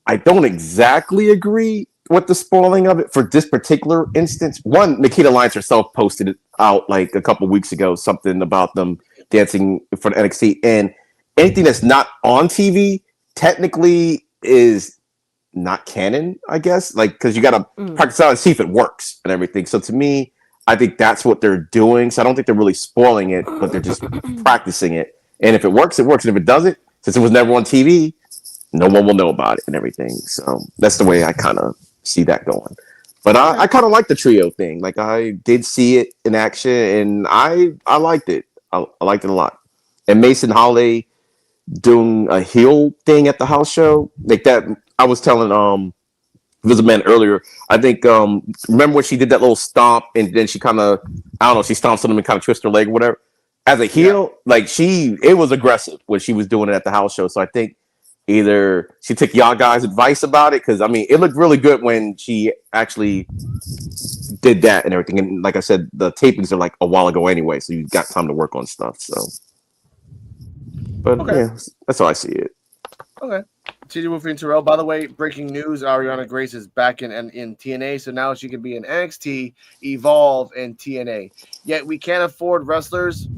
I don't exactly agree with the spoiling of it for this particular instance. One, Nikita Lyons herself posted it out like a couple weeks ago, something about them dancing for the NXT. And anything that's not on TV technically is not canon, I guess. Like, because you got to practice out and see if it works and everything. So to me, I think that's what they're doing. So I don't think they're really spoiling it, but they're just practicing it. And if it works, it works. And if it doesn't, since it was never on TV, no one will know about it and everything. So that's the way I kind of see that going. But I kind of like the trio thing. Like, I did see it in action, and I liked it. I liked it a lot. And Mason Holiday doing a heel thing at the house show, like that. I was telling Visiman earlier. I think remember when she did that little stomp, and then she kind of, I don't know, she stomps on him and kind of twists her leg or whatever. As a heel, like it was aggressive when she was doing it at the house show. So I think either she took y'all guys' advice about it, because I mean, it looked really good when she actually did that and everything. And like I said, the tapings are like a while ago anyway, so you got time to work on stuff. So, but yeah, that's how I see it. Okay. TJ Wolfie and Terrell. By the way, breaking news: Ariana Grace is back in TNA, so now she can be in NXT, Evolve, and TNA. Yet we can't afford wrestlers.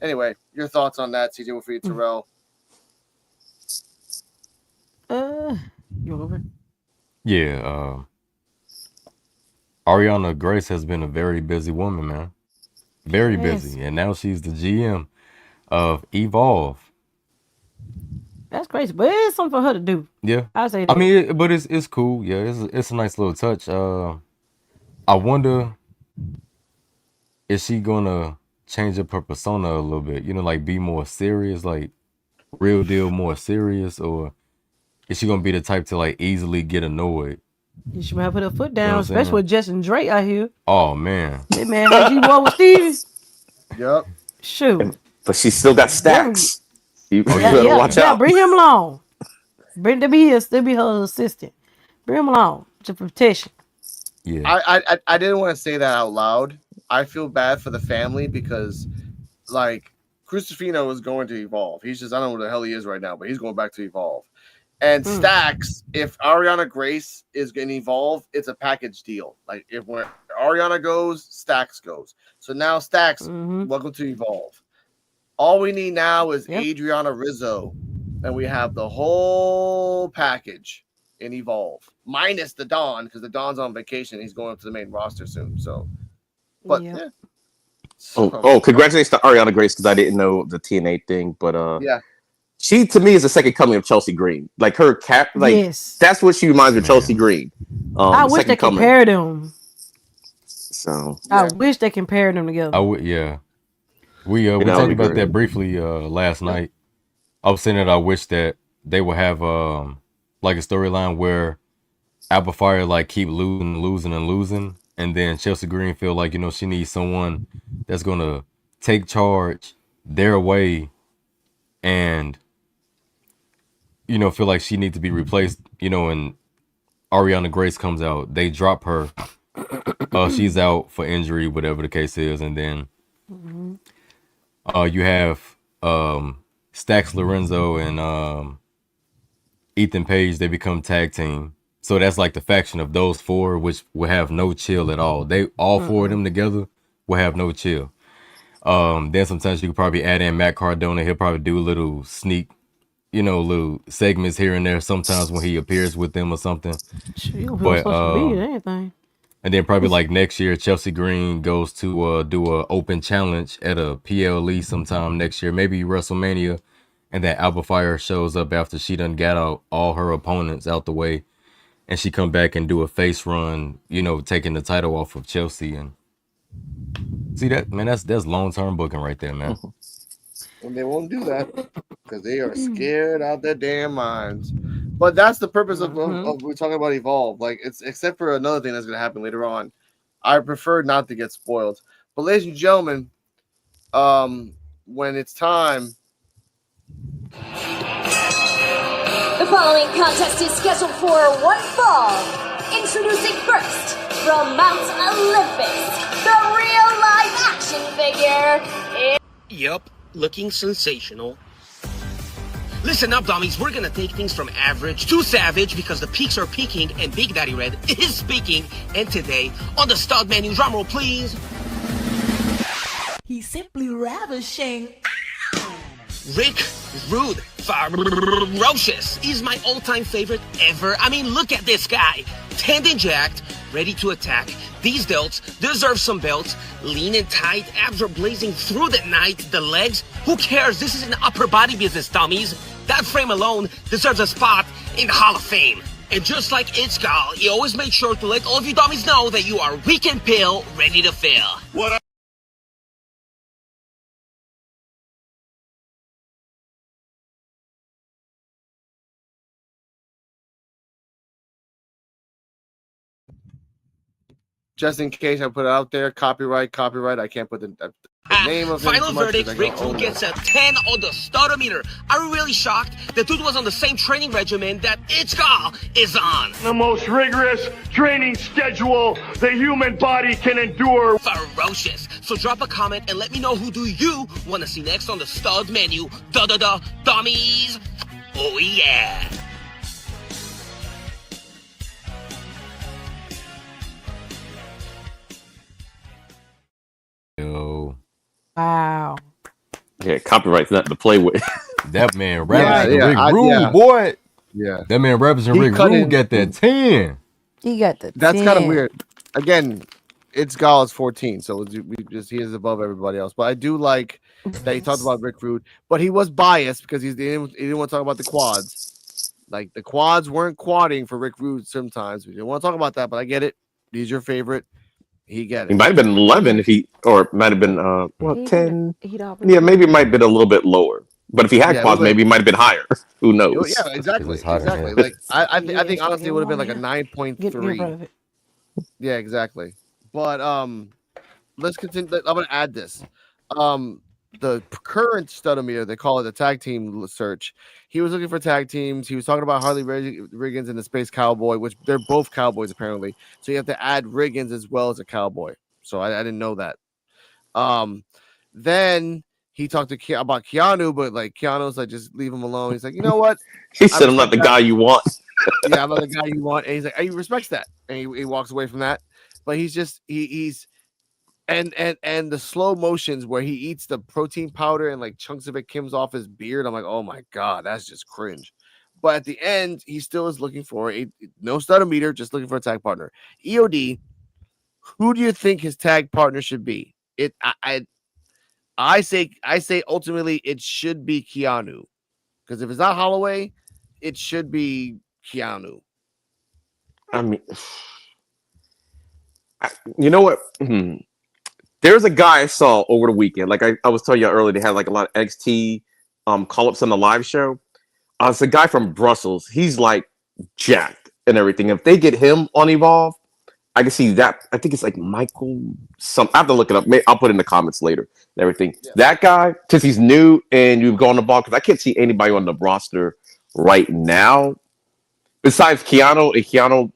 Anyway, your thoughts on that, TJ Wolfie and Terrell? You over? Yeah, Ariana Grace has been a very busy woman, man. Very busy. And now she's the GM of Evolve. That's crazy, but it's something for her to do. Yeah. I say that. I mean, but it's cool. Yeah, it's a nice little touch. I wonder, is she gonna change up her persona a little bit? You know, like be more serious, like real deal, more serious, or is she gonna be the type to like easily get annoyed? You should have put her foot down, especially with Justin Drake out here. Oh man, that man had you war with Stevie. Yep. Shoot. But she still got stacks. You better watch out. Bring him along. Bring to be her assistant. Bring him along to protection. Yeah. I didn't want to say that out loud. I feel bad for the family because, like, Cristofino is going to Evolve. He's just, I don't know where the hell he is right now, but he's going back to Evolve. And Stacks, if Ariana Grace is going to Evolve, it's a package deal. Like, if where Ariana goes, Stacks goes. So now Stacks, welcome to Evolve. All we need now is Adriana Rizzo, and we have the whole package in Evolve, minus the Don, because the Don's on vacation. He's going up to the main roster soon. So, but yeah. Oh, congratulations to Ariana Grace, because I didn't know the TNA thing, but yeah, she to me is the second coming of Chelsea Green. Like her cap, like that's what she reminds me of, Chelsea Green. I wish they compared them. So I wish they compared them together. We talked about that briefly last night. I was saying that I wish that they would have like a storyline where Apple Fire like keep losing, and then Chelsea Green feel like, you know, she needs someone that's gonna take charge their way, and you know, feel like she needs to be replaced. You know, and Ariana Grace comes out, they drop her, She's out for injury, whatever the case is, and then you have Stax Lorenzo and Ethan Page. They become tag team, so that's like the faction of those four, which will have no chill at all. They all four of them together will have no chill. Then sometimes you could probably add in Matt Cardona. He'll probably do a little sneak, little segments here and there sometimes when he appears with them or something. You don't feel social media, anything. And then probably like next year, Chelsea Green goes to do a open challenge at a PLE sometime next year, maybe WrestleMania, and then Alba Fire shows up after she done got out all her opponents out the way, and she come back and do a face run, taking the title off of Chelsea. And see that, man, that's long-term booking right there, man. And they won't do that because they are scared out their damn minds. But that's the purpose of we're talking about Evolve. Like, it's except for another thing that's going to happen later on. I prefer not to get spoiled. But ladies and gentlemen, when it's time. The following contest is scheduled for one fall. Introducing first, from Mount Olympus, the real live action figure. Yup, looking sensational. Listen up, dummies. We're gonna take things from average to savage because the peaks are peaking and Big Daddy Red is speaking. And today, on the stud menu, drumroll please. He's simply ravishing. Rick Rude, ferocious, is my all-time favorite ever. I mean, look at this guy. Tendon jacked, ready to attack. These delts deserve some belts. Lean and tight, abs are blazing through the night. The legs, who cares? This is an upper body business, dummies. That frame alone deserves a spot in the Hall of Fame. And just like Itzgal, he always made sure to let all of you dummies know that you are weak and pale, ready to fail. What up? Just in case I put it out there, copyright. I can't put the name of it. Final verdict, Rick Rude gets a 10 on the studometer. Are you really shocked? The dude was on the same training regimen that Itzgal is on. The most rigorous training schedule the human body can endure. Ferocious. So drop a comment and let me know who do you want to see next on the stud menu. Dummies. Oh yeah. Yo. Wow. Yeah, copyright's not to play with. That man ravishing Rick Rude, boy. Yeah. That man ravishing Rick Rude got that 10. He got the 10. That's kind of weird. Again, it's Gall's 14, so he is above everybody else. But I do like that he talked about Rick Rude, but he was biased because he didn't want to talk about the quads. Like, the quads weren't quadding for Rick Rude sometimes. We didn't want to talk about that, but I get it. He's your favorite. He might have been 11 might have been 10. Yeah, maybe it might have been a little bit lower. But if he had quads, maybe it might have been higher. Who knows? Yeah, exactly. Like I think honestly it would have been like a 9.3. Yeah, exactly. But let's continue. I'm gonna add this. The current studometer, they call it the tag team search. He was looking for tag teams. He was talking about Harley Riggins and the Space Cowboy, which they're both cowboys apparently. So you have to add Riggins as well as a cowboy. So I didn't know that. Then he talked about Keanu, but like Keanu's like, just leave him alone. He's like, you know what? He said, I'm not the guy you want. Yeah, I'm not the guy you want. And he's like, he respects that, and he walks away from that. But he's just he's. And the slow motions where he eats the protein powder and like chunks of it comes off his beard. I'm like, oh my God, that's just cringe. But at the end, he still is looking for no studometer, just looking for a tag partner. EOD, who do you think his tag partner should be? I say ultimately it should be Keanu. Because if it's not Holloway, it should be Keanu. I mean, you know what? There's a guy I saw over the weekend. Like I was telling you earlier, they had like a lot of NXT call-ups on the live show. It's a guy from Brussels. He's like jacked and everything. If they get him on Evolve, I can see that. I think it's like Michael. I have to look it up. I'll put it in the comments later and everything. Yeah. That guy, since he's new and you've gone the ball, because I can't see anybody on the roster right now besides Keanu. And Keanu,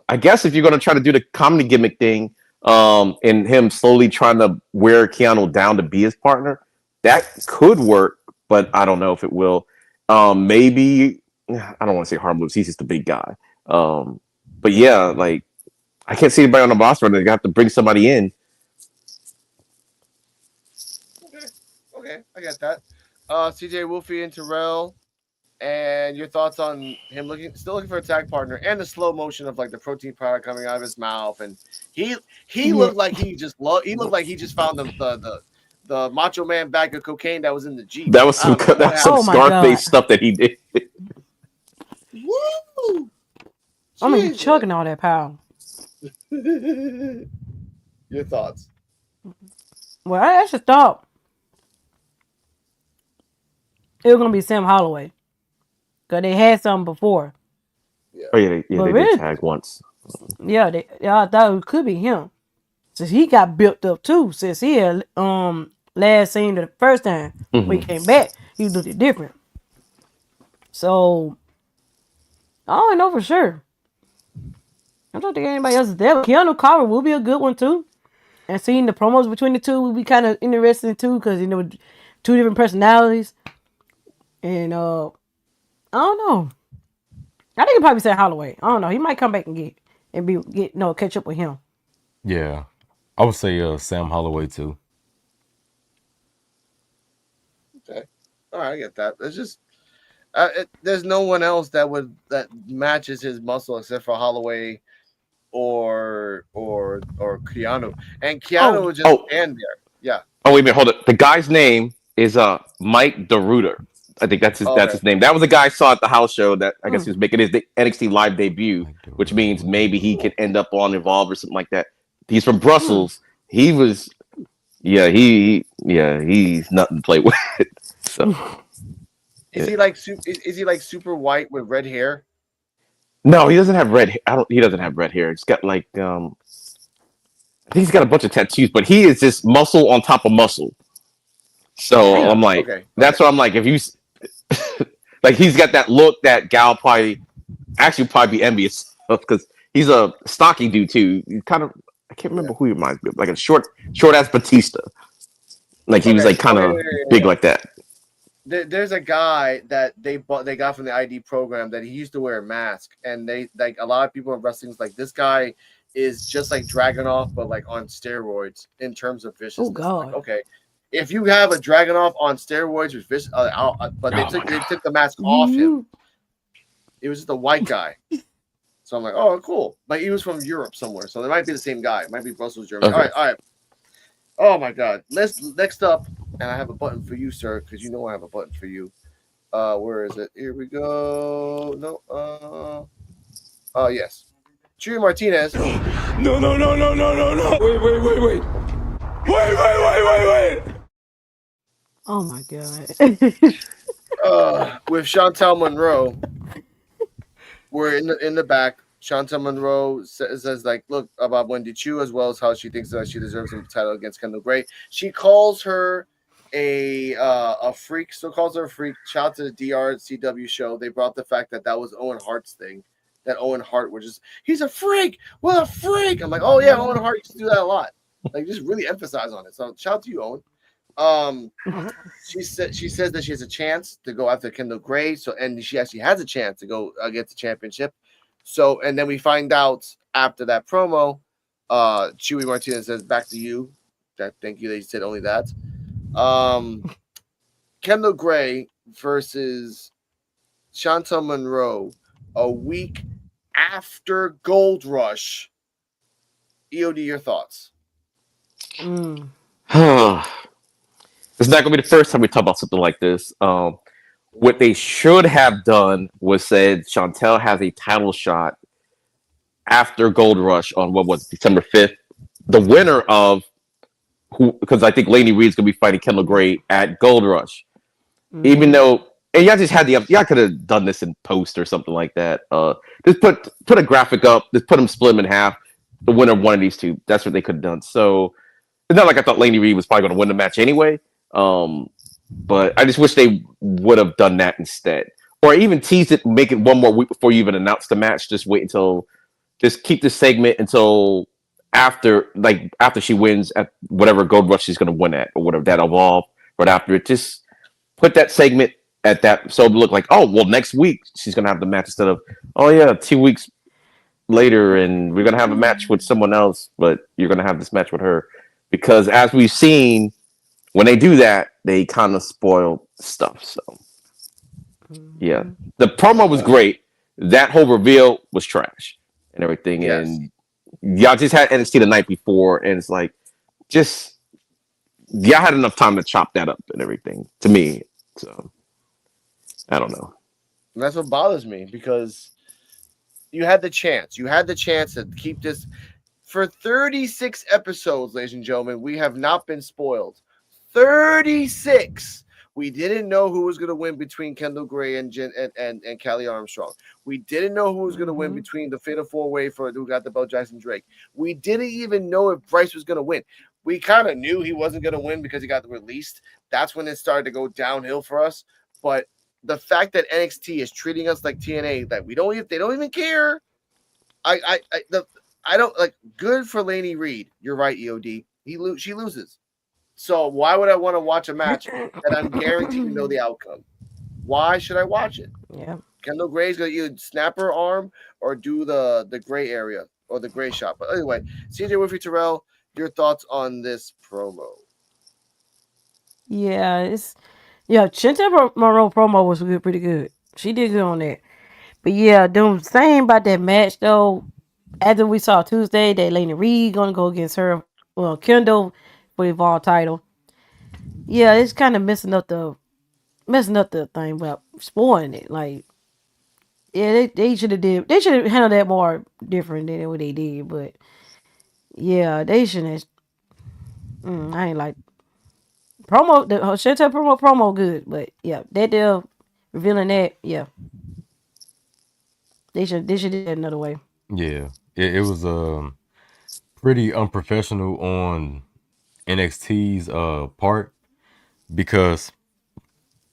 I guess if you're going to try to do the comedy gimmick thing, and him slowly trying to wear Keanu down to be his partner. That could work, but I don't know if it will. Maybe I don't want to say hard moves. He's just a big guy. But yeah, like I can't see anybody on the roster. They have to bring somebody in. Okay, I get that. CJ Wolfie and Terrell, and your thoughts on him still looking for a tag partner, and the slow motion of like the protein powder coming out of his mouth, and he looked like he looked like he just found the Macho Man bag of cocaine that was in the Jeep. That was some Scarface stuff that he did. Woo! I mean, he's chugging all that power. Your thoughts? Well, I actually thought it was gonna be Sam Holloway, cause they had something before. Oh yeah, they did tag once. Yeah, I thought it could be him, since he got built up too. Since he had last seen the first time when he came back, he looked different. So I don't know for sure. I don't think anybody else is there. But Keanu Carver will be a good one too. And seeing the promos between the two will be kind of interesting too, because two different personalities. And I don't know. I think it'll probably say Holloway. I don't know. He might come back and catch up with him. Yeah, I would say Sam Holloway too. Okay, all right, I get that. It's just there's no one else that matches his muscle except for Holloway or Keanu, and Keanu would just stand there. Yeah. Oh wait a minute, hold it. The guy's name is Mike DeRuiter. I think that's his name. That was the guy I saw at the house show that I guess he was making his NXT live debut, which means maybe he could end up on Evolve or something like that. He's from Brussels. He was, he's nothing to play with. So, is he like super white with red hair? No, he doesn't have red hair. He doesn't have red hair. It's got like I think he's got a bunch of tattoos, but he is just muscle on top of muscle. So I'm like, that's what I'm like. If you like, he's got that look that gal probably be envious of, because he's a stocky dude too. He's kind of, I can't remember who he reminds me of, like a short ass Batista. Like he was like kind of big like that. There's a guy that they got from the ID program that he used to wear a mask, and they like a lot of people in wrestling's like, this guy is just like Dragunov, but like on steroids in terms of viciousness. Oh God. Like, okay, if you have a Dragunov on steroids with vicious, but they took the mask off him. It was just a white guy. So I'm like, oh, cool. But he was from Europe somewhere, so it might be the same guy. It might be Brussels, Germany. Okay. All right. Oh my God. Next up, and I have a button for you, sir, because you know I have a button for you. Where is it? Here we go. No. Yes. Chewy Martinez. No. Wait. Oh my God. With Chantel Monroe, we're in the back. Chantel Monroe says like, look about Wendy Chu, as well as how she thinks that she deserves a title against Kendall Gray. She calls her a freak. Still calls her a freak. Shout out to the DRCW show. They brought the fact that was Owen Hart's thing. That Owen Hart he's a freak. What a freak. I'm like, oh yeah, Owen Hart used to do that a lot. Like, just really emphasize on it. So shout out to you, Owen. She says that she has a chance to go after Kendall Gray. And she actually has a chance to go get the championship. So, and then we find out after that promo, Chewy Martinez says, back to you. Thank you that you said only that. Kendall Gray versus Chantel Monroe a week after Gold Rush. EOD, your thoughts? It's not going to be the first time we talk about something like this. What they should have done was said Chantel has a title shot after Gold Rush on December 5th. The winner of because I think Laney Reed's going to be fighting Kendall Gray at Gold Rush. Even though, and y'all just had y'all could have done this in post or something like that. Just put a graphic up, just put them split them in half. The winner of one of these two. That's what they could have done. So it's not like I thought Laney Reed was probably going to win the match anyway. But I just wish they would have done that instead. Or even tease it, make it one more week before you even announce the match. Just keep this segment until after she wins at whatever Gold Rush she's going to win at or whatever that Evolve right after it. Just put that segment at that so it look like, oh well, next week she's going to have the match instead of, oh yeah, 2 weeks later and we're going to have a match with someone else, but you're going to have this match with her. Because as we've seen, when they do that, they kind of spoil stuff. So yeah, the promo was great. That whole reveal was trash and everything. Yes. And y'all just had NXT the night before, and it's like, just y'all had enough time to chop that up and everything. To me, so I don't know. And that's what bothers me, because you had the chance. You had the chance to keep this for 36 episodes, ladies and gentlemen. We have not been spoiled. 36. We didn't know who was going to win between Kendall Gray and Callie Armstrong. We didn't know who was going to win between the Fatal 4-Way for who got the belt, Jackson Drake. We didn't even know if Bryce was going to win. We kind of knew he wasn't going to win because he got released. That's when it started to go downhill for us. But the fact that NXT is treating us like TNA, that they don't even care. I don't like. Good for Laney Reed. You're right, EOD. She loses. So why would I want to watch a match that I'm guaranteed to know the outcome? Why should I watch it? Yeah. Kendall Gray's gonna either snap her arm or do the gray area or the gray shot. But anyway, CJ Winfrey, Terrell, your thoughts on this promo? Yeah, Chantel Monroe promo was pretty good. She did good on that. But yeah, them saying about that match though, after we saw Tuesday that Laney Reed gonna go against her, Kendall for the Evolve title. Yeah, it's kind of messing up the thing about spoiling it. Like, yeah, they should have handled that more different than what they did. But yeah, they shouldn't. I ain't like promo. The Chantel promo good, but yeah, that they're revealing that. Yeah, they should do that another way. Yeah, it was pretty unprofessional on NXT's part, because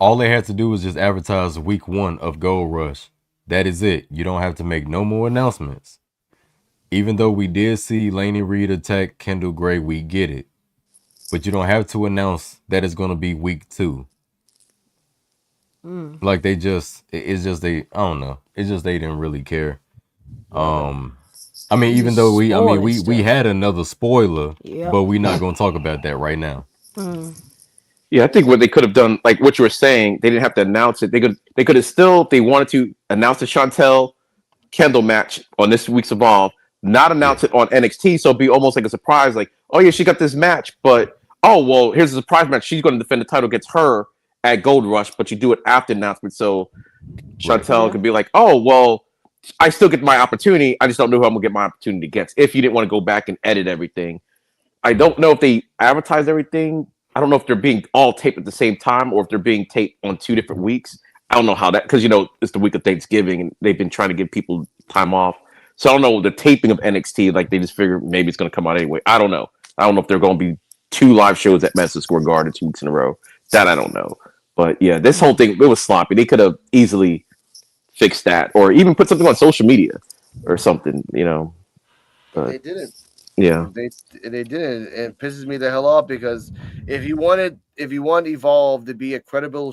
all they had to do was just advertise week 1 of Gold Rush. That is it. You don't have to make no more announcements. Even though we did see Laney Reed attack Kendall Gray, we get it. But you don't have to announce that it's going to be week 2. Like I don't know. It's just they didn't really care. I mean, even though we had another spoiler, but we're not going to talk about that right now. Yeah, I think what they could have done, like what you were saying, they didn't have to announce it. They could have still, if they wanted to, announce the Chantel Kendall match on this week's Evolve, not announce it on NXT, so it'd be almost like a surprise, like, oh yeah, she got this match, but oh well, here's a surprise match. She's going to defend the title against her at Gold Rush, but you do it after announcement, so Chantel could be like, oh well, I still get my opportunity. I just don't know who I'm gonna get my opportunity against. If you didn't want to go back and edit everything, I don't know if they advertise everything. I don't know if they're being all taped at the same time or if they're being taped on 2 different weeks. I don't know how that, because it's the week of Thanksgiving and they've been trying to give people time off. So I don't know the taping of NXT. Like they just figure maybe it's going to come out anyway. I don't know. I don't know if they're going to be 2 live shows at Madison Square Garden 2 weeks in a row. That I don't know. But yeah, this whole thing, it was sloppy. They could have easily fixed that or even put something on social media or something. But they didn't. Yeah, they didn't. It pisses me the hell off, because if you want Evolve to be a credible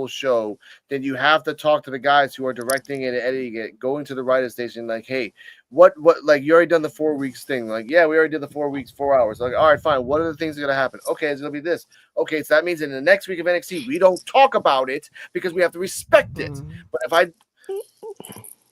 show, then you have to talk to the guys who are directing it and editing it, going to the writer station, like, hey, what like you already done the 4 weeks thing, like, yeah, we already did the 4 weeks, 4 hours, like, all right, fine, what are the things that are gonna happen? Okay, it's gonna be this. Okay, so that means in the next week of NXT we don't talk about it because we have to respect it. But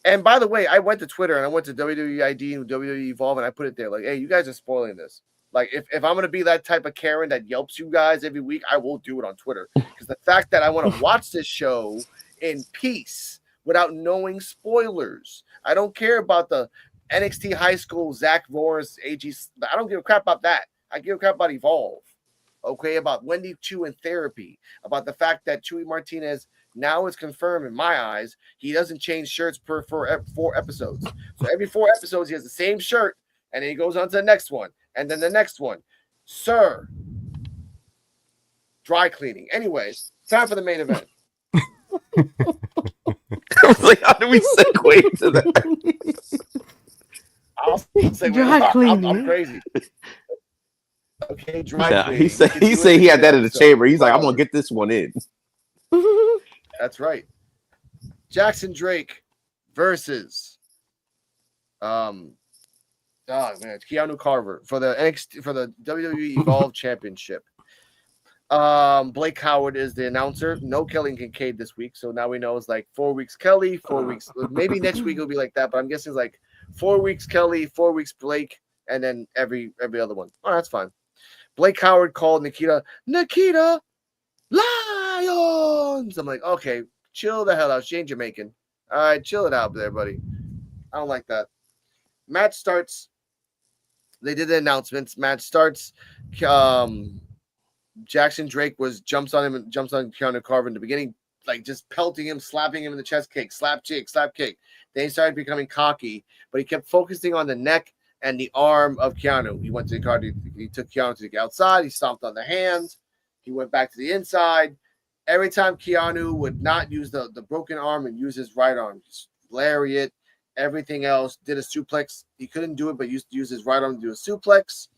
and by the way, I went to Twitter and I went to WWE ID and WWE Evolve and I put it there like, hey, you guys are spoiling this. Like, if I'm going to be that type of Karen that yelps you guys every week, I will do it on Twitter. Because the fact that I want to watch this show in peace without knowing spoilers. I don't care about the NXT High School, Zach Morris, AG. I don't give a crap about that. I give a crap about Evolve. Okay, about Wendy Chu and therapy. About the fact that Chuy Martinez, now it's confirmed in my eyes, he doesn't change shirts per 4 episodes. So every 4 episodes, he has the same shirt, and then he goes on to the next one, and then the next one. Sir, dry cleaning. Anyways, time for the main event. I was like, how do we segue to that? I'll say Dry I'm cleaning. crazy. Okay, dry cleaning. He said he had that in the chamber. He's like, I'm gonna get this one in. That's right. Jackson Drake versus Keanu Carver for the NXT for the WWE Evolve Championship. Blake Howard is the announcer. No Kelly Kincaid this week, so now we know it's like 4 weeks Kelly, 4 weeks. Maybe next week it'll be like that, but I'm guessing it's like 4 weeks Kelly, 4 weeks Blake, and then every other one. Oh, that's fine. Blake Howard called Nikita Lions. I'm like, okay, chill the hell out. She ain't Jamaican. All right, chill it out there, buddy. I don't like that. Match starts. They did the announcements. Match starts. Jackson Drake jumps on Keanu Carver in the beginning, like just pelting him, slapping him in the chest kick, slap kick. Then he started becoming cocky, but he kept focusing on the neck and the arm of Keanu. He went to the car. He took Keanu to the outside. He stomped on the hands. He went back to the inside. Every time Keanu would not use the broken arm and use his right arm, just lariat, everything else, did a suplex. He couldn't do it, but used to use his right arm to do a suplex.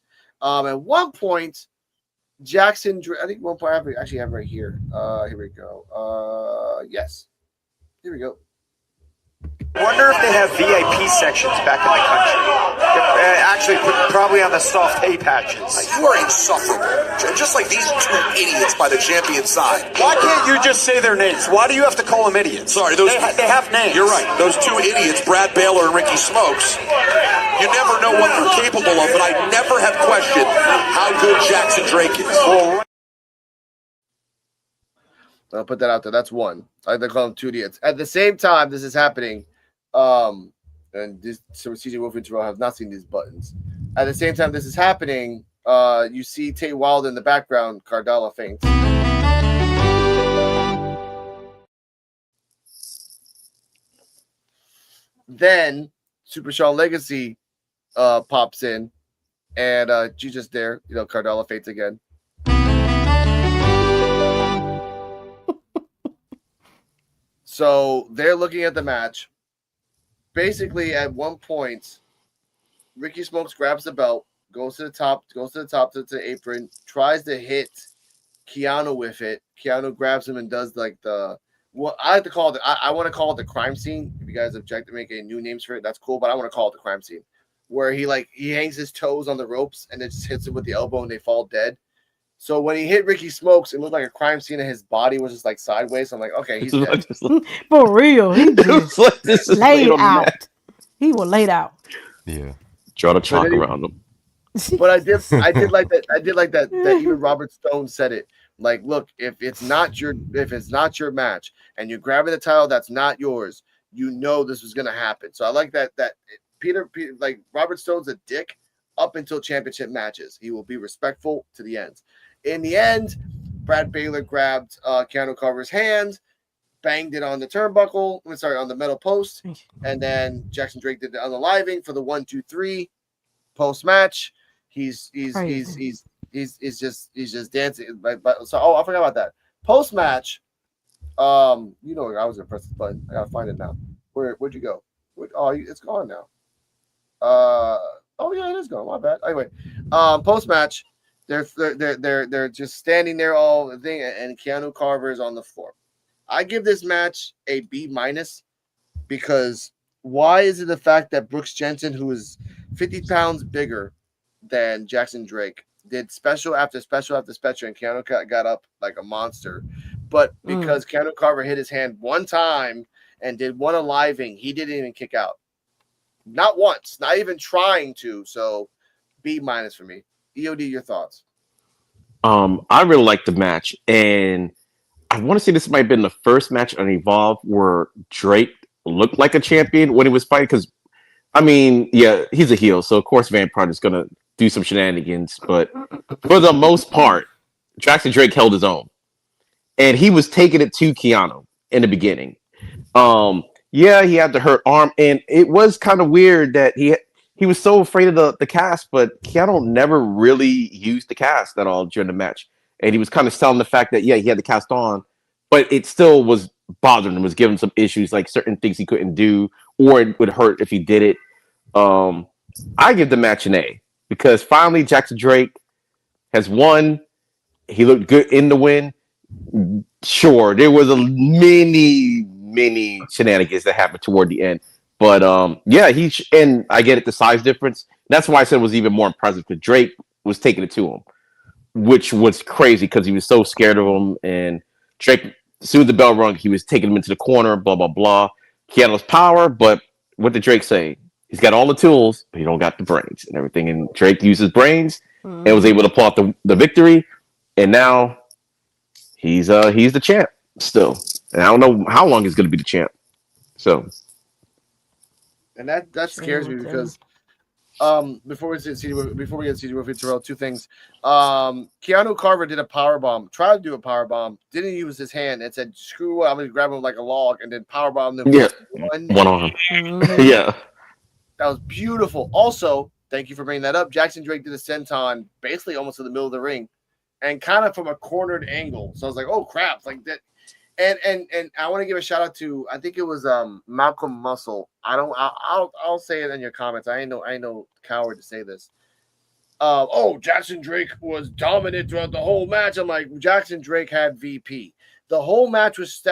At one point, Jackson, I think one point I actually have right here. Here we go. Yes. Here we go. Wonder if they have VIP sections back in the country. Actually, probably on the soft hay patches. You are insufferable. Just like these two idiots by the champion's side. Why can't you just say their names? Why do you have to call them idiots? Sorry, they have names. You're right. Those two idiots, Brad Baylor and Ricky Smokes. You never know what they're capable of, but I never have questioned how good Jackson Drake is. I'll put that out there. That's one. I like to call them two idiots. At the same time, this is happening. And this CJ Wolf and Terrell have not seen these buttons. At the same time, this is happening. You see Tay Wilder in the background. Cardella faints. Then Super Shaw Legacy pops in, and she's just there. Cardella faints again. So they're looking at the match. Basically, at one point, Ricky Smokes grabs the belt, goes to the top to the apron, tries to hit Keanu with it. Keanu grabs him and does like I like to call it. I want to call it the crime scene. If you guys object to make any new names for it, that's cool. But I want to call it the crime scene, where he hangs his toes on the ropes and then just hits it with the elbow and they fall dead. So when he hit Ricky Smokes, it looked like a crime scene and his body was just like sideways. So I'm like, okay, he's dead. For real. He just laid out. He was laid out. Yeah. Draw the chalk around him. But I did like that. I did like that even Robert Stone said it. Like, look, if it's not your match and you're grabbing the title that's not yours, you know this was gonna happen. So I like that Peter like Robert Stone's a dick up until championship matches. He will be respectful to the end. In the end, Brad Baylor grabbed Keanu Carver's hand, banged it on the turnbuckle. On the metal post, and then Jackson Drake did the unaliving for the 1, 2, 3 post match. He's just dancing. I forgot about that post match. I was gonna press this button. I gotta find it now. Where'd you go? It's gone now. Oh yeah, it is gone. My bad. Anyway, post match. They're just standing there all the thing, and Keanu Carver is on the floor. I give this match a B- because why is it the fact that Brooks Jensen, who is 50 pounds bigger than Jackson Drake, did special after special after special, and Keanu got up like a monster, but because Keanu Carver hit his hand one time and did one aliving, he didn't even kick out. Not once, not even trying to. So B- for me. EOD, your thoughts? I really like the match, and I want to say this might have been the first match on Evolve where Drake looked like a champion when he was fighting. Because, he's a heel, so of course Vampire is going to do some shenanigans. But for the most part, Jackson Drake held his own, and he was taking it to Keanu in the beginning. He had the hurt arm, and it was kind of weird that he was so afraid of the cast, but Keanu never really used the cast at all during the match. And he was kind of selling the fact that, he had the cast on, but it still was bothering him, was giving him some issues, like certain things he couldn't do, or it would hurt if he did it. I give the match an A because finally Jackson Drake has won. He looked good in the win. Sure, there was a many shenanigans that happened toward the end, but yeah, and I get it, the size difference. That's why I said it was even more impressive because Drake was taking it to him, which was crazy because he was so scared of him. And Drake, as soon as the bell rung, he was taking him into the corner. Blah blah blah. He had his power, but what did Drake say? He's got all the tools, but he don't got the brains and everything. And Drake used his brains and was able to pull out the victory. And now he's the champ still. And I don't know how long he's going to be the champ. So, and that scares me because before we get CJ with Terrell, two things. Keanu Carver did a power bomb, tried to do a power bomb, didn't use his hand, and said, "Screw it, I'm gonna grab him like a log," and then power bomb them. Yeah, one arm. Yeah, that was beautiful. Also, thank you for bringing that up. Jackson Drake did a senton basically almost in the middle of the ring, and kind of from a cornered angle. So I was like, "Oh crap!" It's like that. And I want to give a shout out to, I think it was Malcolm Muscle. I'll say it in your comments. I ain't no coward to say this. Jackson Drake was dominant throughout the whole match. I'm like, Jackson Drake had VP. The whole match was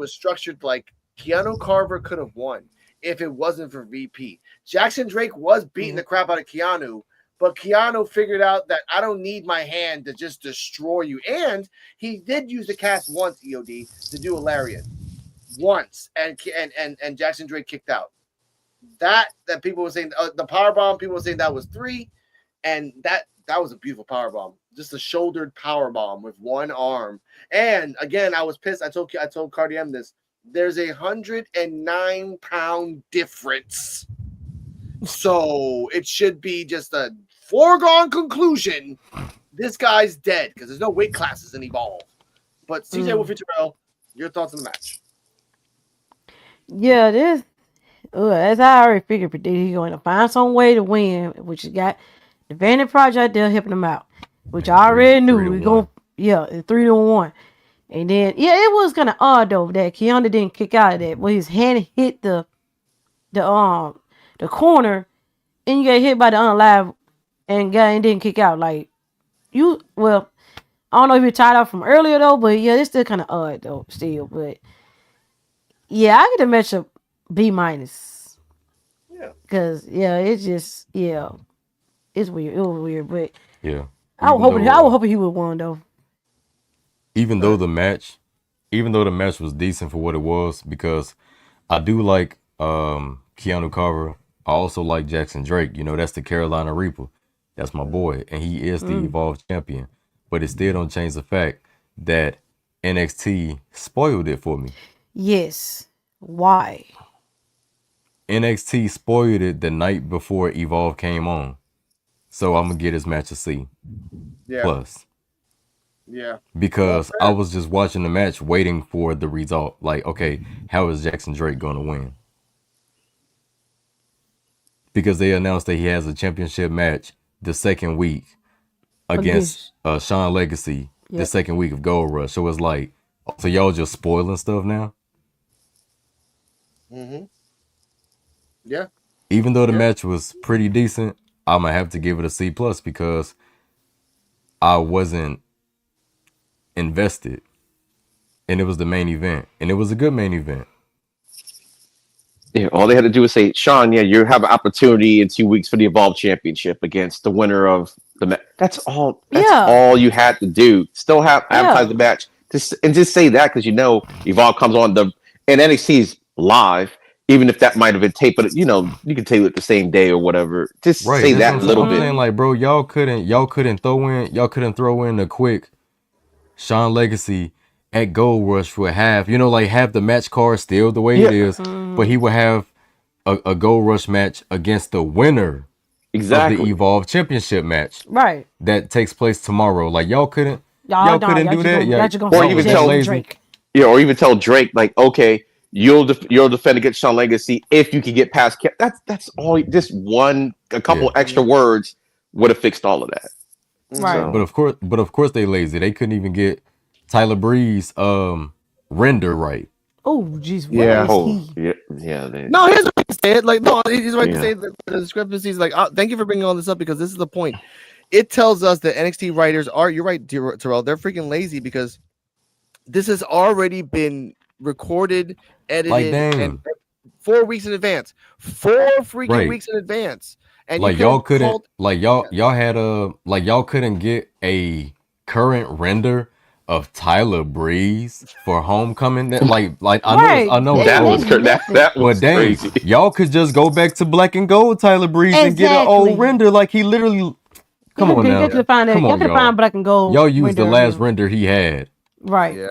structured like Keanu Carver could have won if it wasn't for VP. Jackson Drake was beating the crap out of Keanu, but Keanu figured out that I don't need my hand to just destroy you. And he did use the cast once, EOD, to do a lariat. Once. And Jackson Drake kicked out. That people were saying, the power bomb, people were saying that was 3. And that was a beautiful power bomb. Just a shouldered power bomb with one arm. And again, I was pissed. I told Cardi M this. There's 109-pound difference. So it should be just a foregone conclusion. This guy's dead because there's no weight classes in Evolve. But CJ Wolfie Terrell, your thoughts on the match? Yeah, this. As I already figured, he's going to find some way to win, which has got the Vanity Project there helping him out, which I already knew. We going, 3-1. And then, it was kind of odd though that Keanu didn't kick out of that when his hand hit the corner, and you got hit by the unalive, and guy didn't kick out. Like I don't know if you're tied out from earlier though, but it's still kind of odd though, still. But I get the matchup B-. Yeah, because it's just it's weird. It was weird, but I was hoping he would win though. Even though the match was decent for what it was, because I do like Keanu Carver. I also like Jackson Drake. That's the Carolina Reaper. That's my boy, and he is the Evolve champion. But it still don't change the fact that NXT spoiled it for me. Yes. Why? NXT spoiled it the night before Evolve came on. So I'm going to get his match a C+. Yeah. Because I was just watching the match waiting for the result. Like, okay, how is Jackson Drake going to win? Because they announced that he has a championship match the second week against Sean Legacy the second week of Gold Rush. So it's like, so y'all just spoiling stuff now? Mm-hmm. Yeah. Even though the match was pretty decent, I'm going to have to give it a C+ because I wasn't invested. And it was the main event. And it was a good main event. Yeah, all they had to do was say, Sean, you have an opportunity in 2 weeks for the Evolve Championship against the winner of the match. That's all. That's all you had to do. Still have advertise the match. Just say that because Evolve comes on and NXT's live. Even if that might have been taped, but you can tape it the same day or whatever. Just say that a little bit. Saying, like, bro, y'all couldn't throw in a quick Sean Legacy at Gold Rush for half. Have the match card still the way it is, but he would have a Gold Rush match against the winner of the Evolve Championship match. Right. That takes place tomorrow. Like y'all couldn't do that. Or even tell Drake. Yeah, or even tell Drake, like, okay, you'll defend against Sean Legacy if you can get past. That's all. Just a couple extra words would have fixed all of that. Right. So. But of course they lazy. They couldn't even get Tyler Breeze render right. Oh, jeez, what Yeah. is Oh, he? yeah. No, here's what to say it. Like, no, he's right to Yeah. say the discrepancies. Like, thank you for bringing all this up because this is the point. It tells us that NXT writers are. You're right, Terrell. They're freaking lazy because this has already been recorded, Like, edited, and dang. 4 weeks in advance. 4 freaking Right. weeks in advance, and Like, you y'all couldn't couldn't, call. like, y'all had like, y'all couldn't get a current render of Tyler Breeze for Homecoming. Like, I Right. know That was that but was dang, crazy. y'all could just go back to Black and Gold Tyler Breeze and get an Exactly. old render. Like, he literally. Come on now. Y'all could have found that. Come Y'all on, could have found y'all. Black and Gold. Y'all used the render of last him. render he had. Right. Yeah.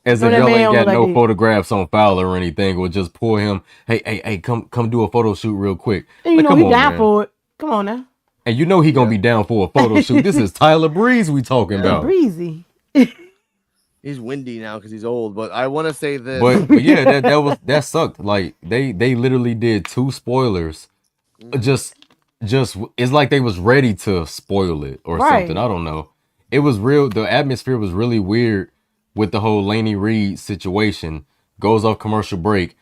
As So if that y'all man ain't was got like no this. photographs on Fowler or anything, or just pull him. Hey, come do a photo shoot real quick. And you Like, know come he on, down man. for it. Come on now. And you know he gonna be down for a photo shoot. This is Tyler Breeze we talking about. Breezy. He's windy now because he's old. But I want to say this. But yeah, that sucked. Like they literally did 2 spoilers. Just it's like they was ready to spoil it or something. I don't know. It was real. The atmosphere was really weird with the whole Laney Reed situation. Goes off commercial break.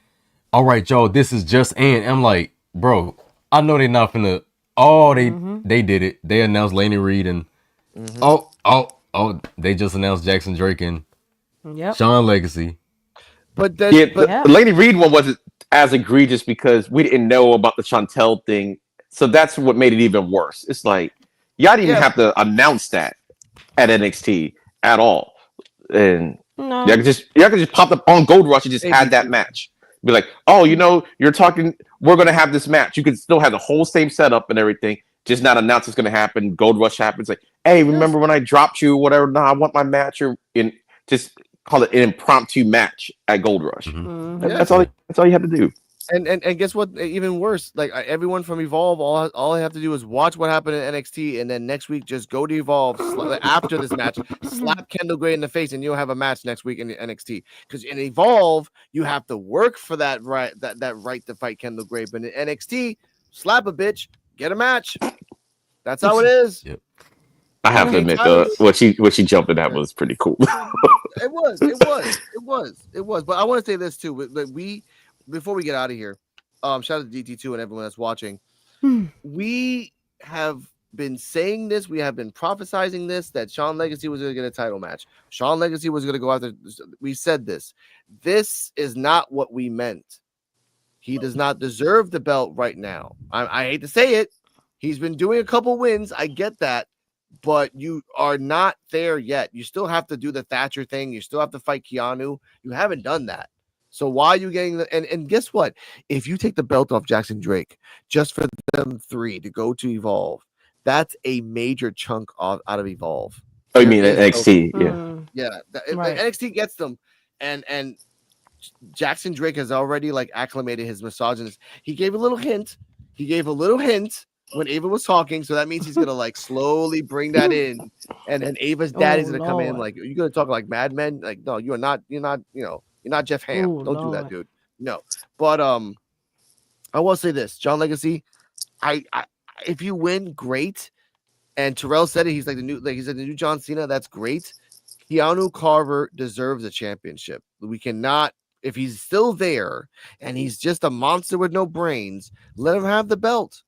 All right, y'all, this is just and I'm like, bro, I know they not finna. Oh, they did it. They announced Laney Reed and oh, they just announced Jackson Drake and Sean Legacy. But then, Yeah, the Lady Reed one wasn't as egregious because we didn't know about the Chantel thing, so that's what made it even worse. It's like y'all didn't even have to announce that at NXT at all, and No. y'all could just pop up on Gold Rush and just had that match. Be like, oh, you know, you're talking. We're gonna have this match. You could still have the whole same setup and everything. Just not announce it's gonna happen. Gold Rush happens. Like, hey, remember when I dropped you? Whatever. No, I want my match. Or in just call it an impromptu match at Gold Rush. That's all. That's all you have to do. And guess what? Even worse, like everyone from Evolve, all I have to do is watch what happened in NXT, and then next week just go to Evolve after this match, slap Kendall Gray in the face, and you'll have a match next week in NXT. Because in Evolve, you have to work for that right to fight Kendall Gray, but in NXT, slap a bitch, get a match. That's how it is. Yep. I have to admit, though, what she jumped in that was pretty cool. It was. But I want to say this too. But before we get out of here, shout out to DT2 and everyone that's watching. We have been saying this. We have been prophesizing this, that Sean Legacy was going to get a title match. Sean Legacy was going to go after. We said this. This is not what we meant. He does not deserve the belt right now. I hate to say it. He's been doing a couple wins. I get that. But you are not there yet. You still have to do the Thatcher thing. You still have to fight Keanu. You haven't done that. So why are you getting the and guess what? If you take the belt off Jackson Drake just for them 3 to go to Evolve, that's a major chunk out of Evolve. Oh, you mean NXT? Yeah. Right. NXT gets them, and Jackson Drake has already like acclimated his misogynist. He gave a little hint. When Ava was talking, so that means he's gonna like slowly bring that in, and then Ava's daddy's gonna come in like, you're gonna talk like Mad Men, like, no, you're not, you're not Jeff Hamm. Don't do that, dude. No, but I will say this, John Legacy, I if you win, great. And Terrell said it. He's like the new John Cena. That's great. Keanu Carver deserves a championship. We cannot. If he's still there and he's just a monster with no brains, let him have the belt.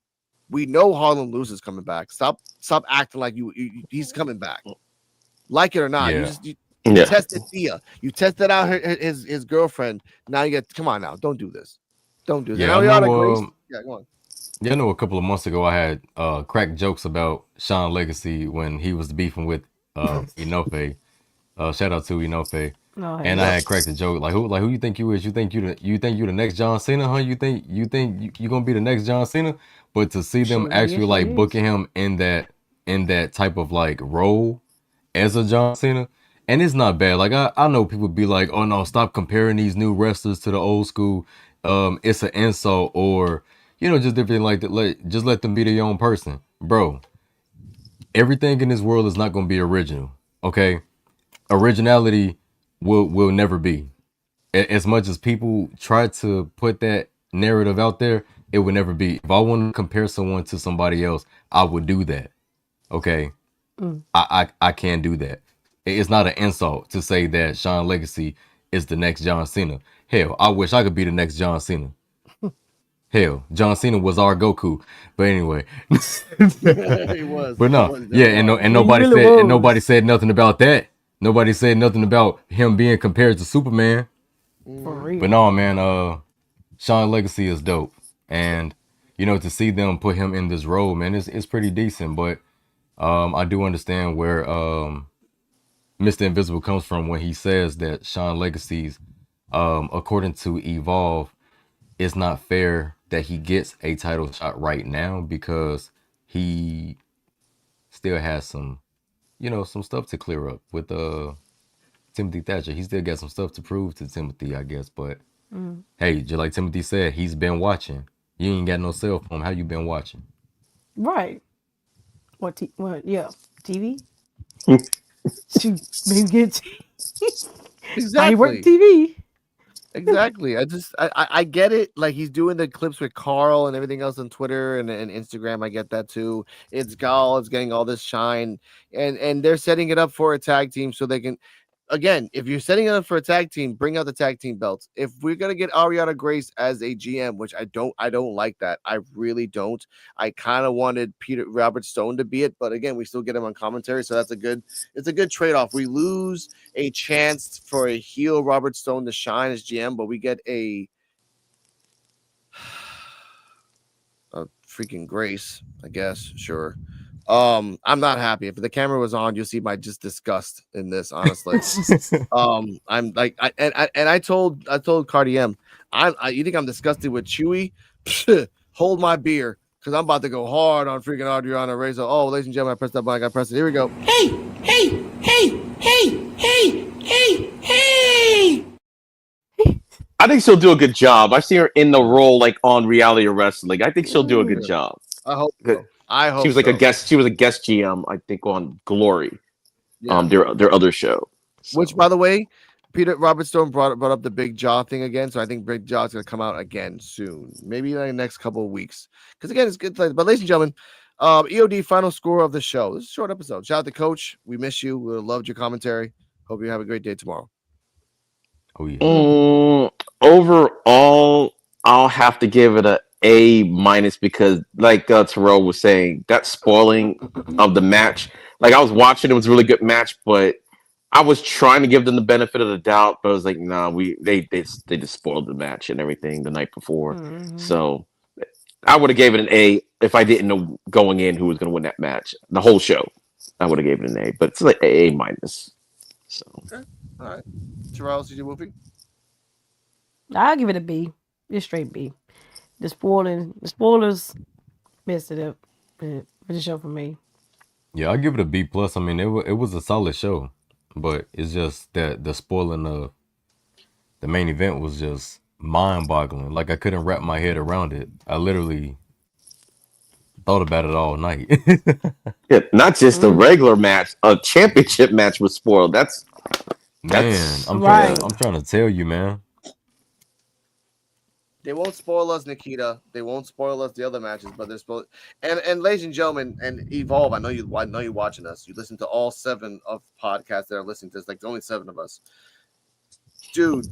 We know Harlem Lewis is coming back. Stop acting like he's coming back. Like it or not, you tested Thea. You tested out his girlfriend. Now you get. Come on now, don't do this. Don't do that. Yeah, now I know, go on. Yeah, I know a couple of months ago I had cracked jokes about Sean Legacy when he was beefing with Inoue. Shout out to Inoue. And I had cracked a joke like who you think you is? You think you the next John Cena, huh? You think you gonna be the next John Cena? But to see them actually like booking him in that type of like role as a John Cena, and it's not bad. Like I know people be like, oh no, stop comparing these new wrestlers to the old school. It's an insult, or just different like that. Just let them be their own person, bro. Everything in this world is not gonna be original. Okay, originality will never be. As much as people try to put that narrative out there, it would never be. If I want to compare someone to somebody else, I would do that. Okay. I can't do that. It's not an insult to say that Sean Legacy is the next John Cena. Hell, I wish I could be the next John Cena. Hell, John Cena was our Goku. But anyway. He was. But He no, was. yeah, Never mind. and He nobody really said was. and nobody said nothing about that. Nobody said nothing about him being compared to Superman. For real. But no, man, Sean Legacy is dope. And to see them put him in this role, man, it's pretty decent. But I do understand where Mr. Invisible comes from when he says that Sean Legacy's according to Evolve, it's not fair that he gets a title shot right now because he still has some stuff to clear up with Timothy Thatcher. He still got some stuff to prove to Timothy, I guess. But hey, just like Timothy said, he's been watching. You ain't got no cell phone. How you been watching? Right. What? Yeah. TV. Shoot, maybe get. I work Exactly. TV. Exactly. I get it. Like he's doing the clips with Carl and everything else on Twitter and Instagram. I get that too. It's Gal. It's getting all this shine, and they're setting it up for a tag team so they can. Again, if you're setting it up for a tag team, bring out the tag team belts. If we're gonna get Ariana Grace as a GM, which I don't like that. I really don't. I kind of wanted Robert Stone to be it, but again, we still get him on commentary, so it's a good trade-off. We lose a chance for a heel Robert Stone to shine as GM, but we get a freaking Grace, I guess. Sure. I'm not happy. If the camera was on, you'll see my just disgust in this, honestly. I'm like, I told Cardi M, you think I'm disgusted with Chewy? Hold my beer, because I'm about to go hard on freaking Adriana Razor. Oh, ladies and gentlemen, I pressed that button. I pressed it. Here we go. I think she'll do a good job. I see her in the role like on reality wrestling. I think she'll do a good job. I hope so. She was like a guest. She was a guest GM, I think, on Glory, Yeah. their other show. Which, by the way, Robert Stone brought up the Big Jaw thing again. So I think Big Jaw's gonna come out again soon, maybe in the next couple of weeks. Because again, it's good. But ladies and gentlemen, EOD final score of the show. This is a short episode. Shout out to Coach. We miss you. We loved your commentary. Hope you have a great day tomorrow. Oh yeah. Overall, I'll have to give it A- because, like Terrell was saying, that spoiling of the match. Like I was watching, it was a really good match, but I was trying to give them the benefit of the doubt, but I was like, nah, they just spoiled the match and everything the night before. So I would have gave it an A if I didn't know going in who was going to win that match. The whole show, I would have gave it an A, but it's like A-. So okay. All right, Terrell, CJ Wolfie. I'll give it a B. It's straight B. The spoilers messed it up for the show for me. Yeah, I give it a B plus. I mean, it was a solid show, but it's just that the spoiling of the main event was just mind-boggling. Like I couldn't wrap my head around it. I literally thought about it all night. yeah, not just a regular match, a championship match was spoiled. I'm trying to tell you, man. They won't spoil us, Nikita. They won't spoil us the other matches, but they're spoiled. And ladies and gentlemen, and Evolve, I know you're watching us. You listen to all 7 of podcasts that are listening to this. Like, only 7 of us. Dude,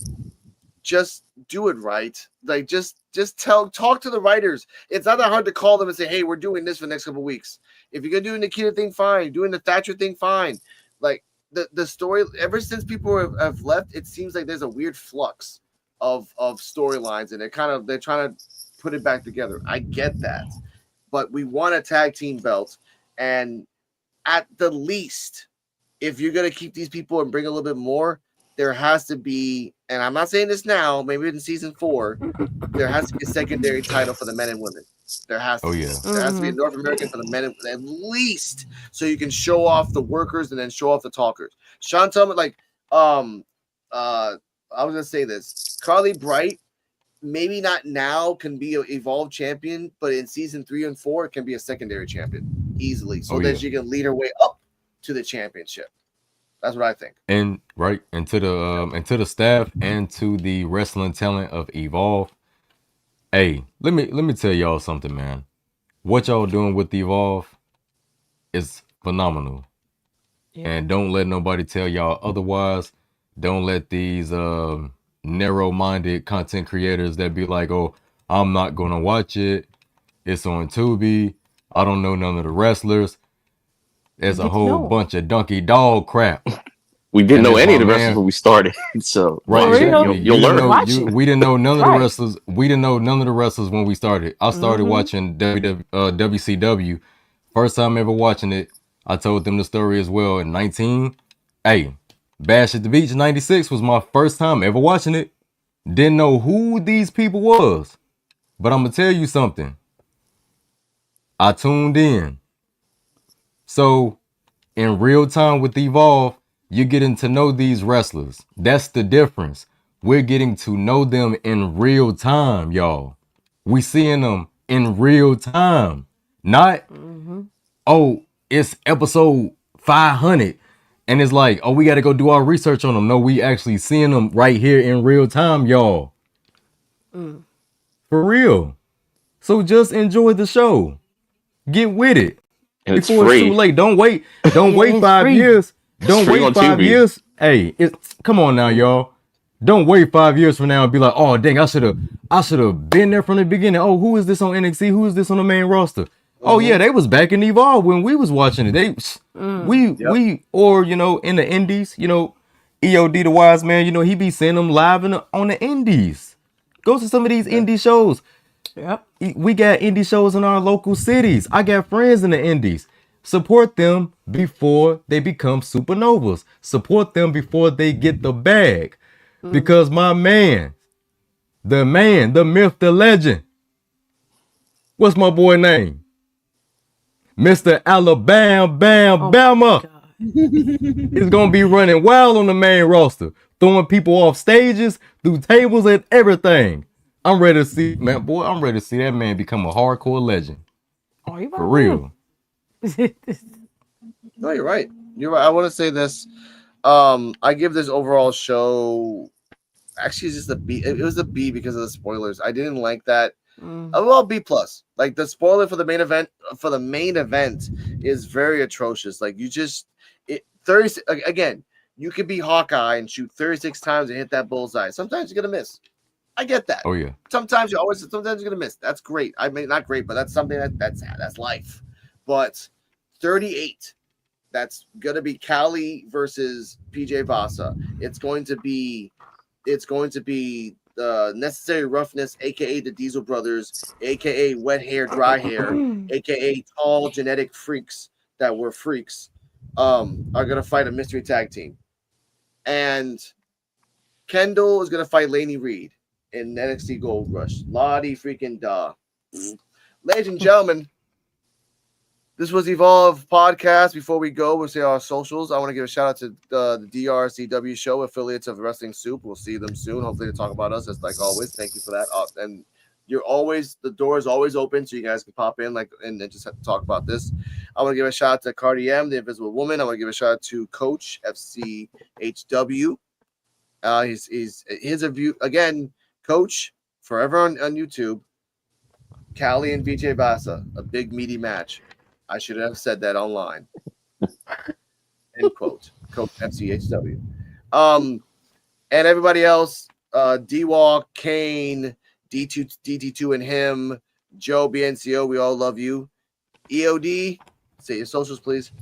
just do it right. Like, just talk to the writers. It's not that hard to call them and say, hey, we're doing this for the next couple of weeks. If you're gonna do the Nikita thing, fine. Doing the Thatcher thing, fine. Like the story, ever since people have left, it seems like there's a weird flux of storylines, and they're trying to put it back together. I get that, but we want a tag team belt, and at the least, if you're gonna keep these people and bring a little bit more, there has to be, and I'm not saying this now, maybe in season 4, there has to be a secondary title for the men and women. There has to. There has to be a North American for the men, at least, so you can show off the workers and then show off the talkers. Sean Tillman, I was gonna say this. Carly Bright, maybe not now, can be an Evolve champion, but in season 3 and 4, it can be a secondary champion easily, so that she can lead her way up to the championship. That's what I think. And to the staff and to the wrestling talent of Evolve. Hey, let me tell y'all something, man. What y'all doing with Evolve is phenomenal. Yeah. And don't let nobody tell y'all otherwise. Don't let these narrow-minded content creators that be like, oh, I'm not gonna watch it. It's on Tubi. I don't know none of the wrestlers. There's a whole bunch of donkey dog crap. We didn't know any of the wrestlers when we started, so right, exactly. You'll learn. We didn't know none of the wrestlers. We didn't know none of the wrestlers when we started. I started watching WCW. First time ever watching it. I told them the story as well in 19. Hey, Bash at the Beach 96 was my first time ever watching it. Didn't know who these people was. But I'm going to tell you something. I tuned in. So, in real time with Evolve, you're getting to know these wrestlers. That's the difference. We're getting to know them in real time, y'all. We seeing them in real time. Not, oh, it's episode 500. And it's like, oh, we got to go do our research on them. No, we actually seeing them right here in real time, y'all. For real. So just enjoy the show. Get with it. And it's before free. It's too late. Don't wait 5 years. Don't wait 5 years. Hey, come on now, y'all. Don't wait 5 years from now and be like, oh dang, I should have been there from the beginning. Oh, who is this on NXT? Who is this on the main roster? Oh yeah, they was back in Evolve when we was watching it. We or in the indies, EOD the wise man, he be seeing them live on the indies. Go to some of these indie shows. Yep. We got indie shows in our local cities. I got friends in the indies. Support them before they become supernovas. Support them before they get the bag. Because my man, the myth, the legend. What's my boy name? Mr. Alabama. He's going to be running wild on the main roster. Throwing people off stages, through tables and everything. I'm ready to see, man, boy, I'm ready to see that man become a hardcore legend. For real. No, you're right. You're right. I want to say this. I give this overall show, actually, it's just a B. It was a B because of the spoilers. I didn't like that. Well, B plus. Like the spoiler for the main event is very atrocious. Like you just 30 again. You could be Hawkeye and shoot 36 times and hit that bullseye. Sometimes you're gonna miss. I get that. Oh yeah. Sometimes you're gonna miss. That's great. I mean, not great, but that's something that's life. But 38. That's gonna be Cali versus PJ Vasa. It's going to be Necessary Roughness, aka the Diesel Brothers, aka Wet Hair, Dry Hair, aka Tall Genetic Freaks that were freaks, are gonna fight a mystery tag team. And Kendall is gonna fight Laney Reed in NXT Gold Rush. Lottie freaking da. Ladies and gentlemen, this was Evolve Podcast. Before we go, we'll say our socials. I want to give a shout out to the DRCW show, affiliates of Wrestling Soup. We'll see them soon. Hopefully, to talk about us, as like always. Thank you for that. And the door is always open, so you guys can pop in and just have to talk about this. I want to give a shout out to Cardi M, the Invisible Woman. I want to give a shout out to Coach FCHW. His review again, Coach, forever on YouTube. Cali and VJ Vasa, a big meaty match. I should have said that online. End quote. Coach FCHW. And everybody else, D-Walk, Kane, DT2 and him, Joe BNCO, we all love you. EOD, say your socials, please.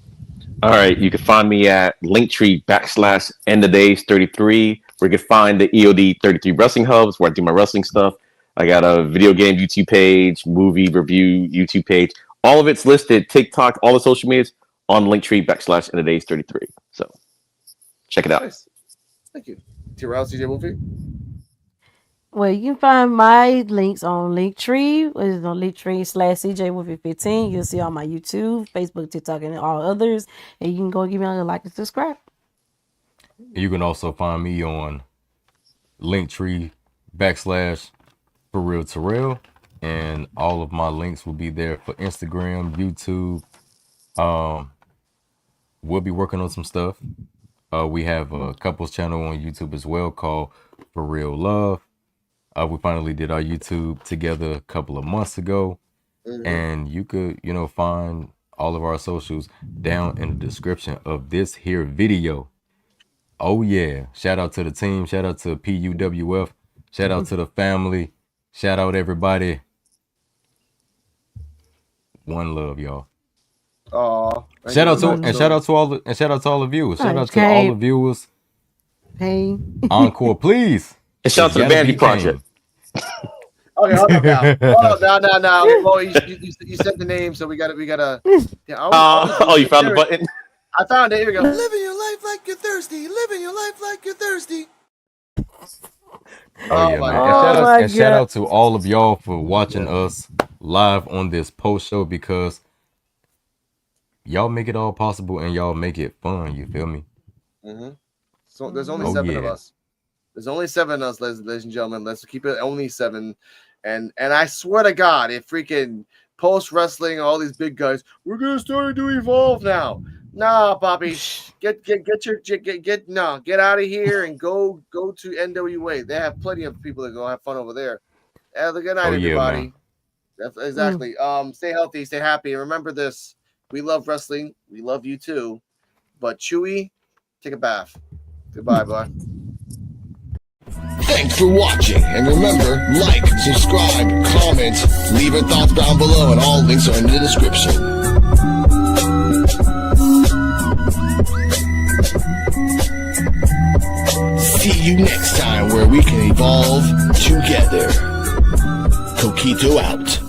All right, you can find me at Linktree /EndOfDays33, where you can find the EOD 33 Wrestling Hubs, where I do my wrestling stuff. I got a video game YouTube page, movie review YouTube page. All of it's listed, TikTok, all the social medias on Linktree /EndOfDays33. So check it out. Nice. Thank you. Terrell, CJ Wolfie. Well, you can find my links on Linktree. It's on Linktree /CJ Wolfie 15. You'll see all my YouTube, Facebook, TikTok, and all others. And you can go give me a like and subscribe. You can also find me on Linktree /ForRealTerrell. And all of my links will be there for Instagram, YouTube. We'll be working on some stuff. We have a couples channel on YouTube as well called For Real Love. We finally did our YouTube together a couple of months ago. And you could, find all of our socials down in the description of this here video. Oh yeah. Shout out to the team. Shout out to PUWF. Shout out to the family. Shout out everybody. One love, y'all. Shout out to all the viewers. Shout out to all the viewers. Hey. Encore, please. And shout out to the Vanity Project. Okay, hold on now. Well, you said the name, so we gotta. Yeah, you found the button? I found it. Here we go. Living your life like you're thirsty. Living your life like you're thirsty. Oh yeah, man. And shout out to all of y'all for watching us live on this post show, because y'all make it all possible and y'all make it fun. You feel me? Mm-hmm. So there's only 7 of us. There's only 7 of us, ladies and gentlemen. Let's keep it only 7. And I swear to God, if freaking post wrestling, all these big guys, we're gonna start to evolve now. Nah, Bobby, get out of here and go to NWA. They have plenty of people that go have fun over there. Have a good night, everybody. Exactly. Stay healthy, stay happy, and remember this: we love wrestling, we love you too. But Chewy, take a bath. Goodbye, bye. Thanks for watching, and remember, like, subscribe, comment, leave your thoughts down below, and all links are in the description. See you next time where we can evolve together. Coquito out.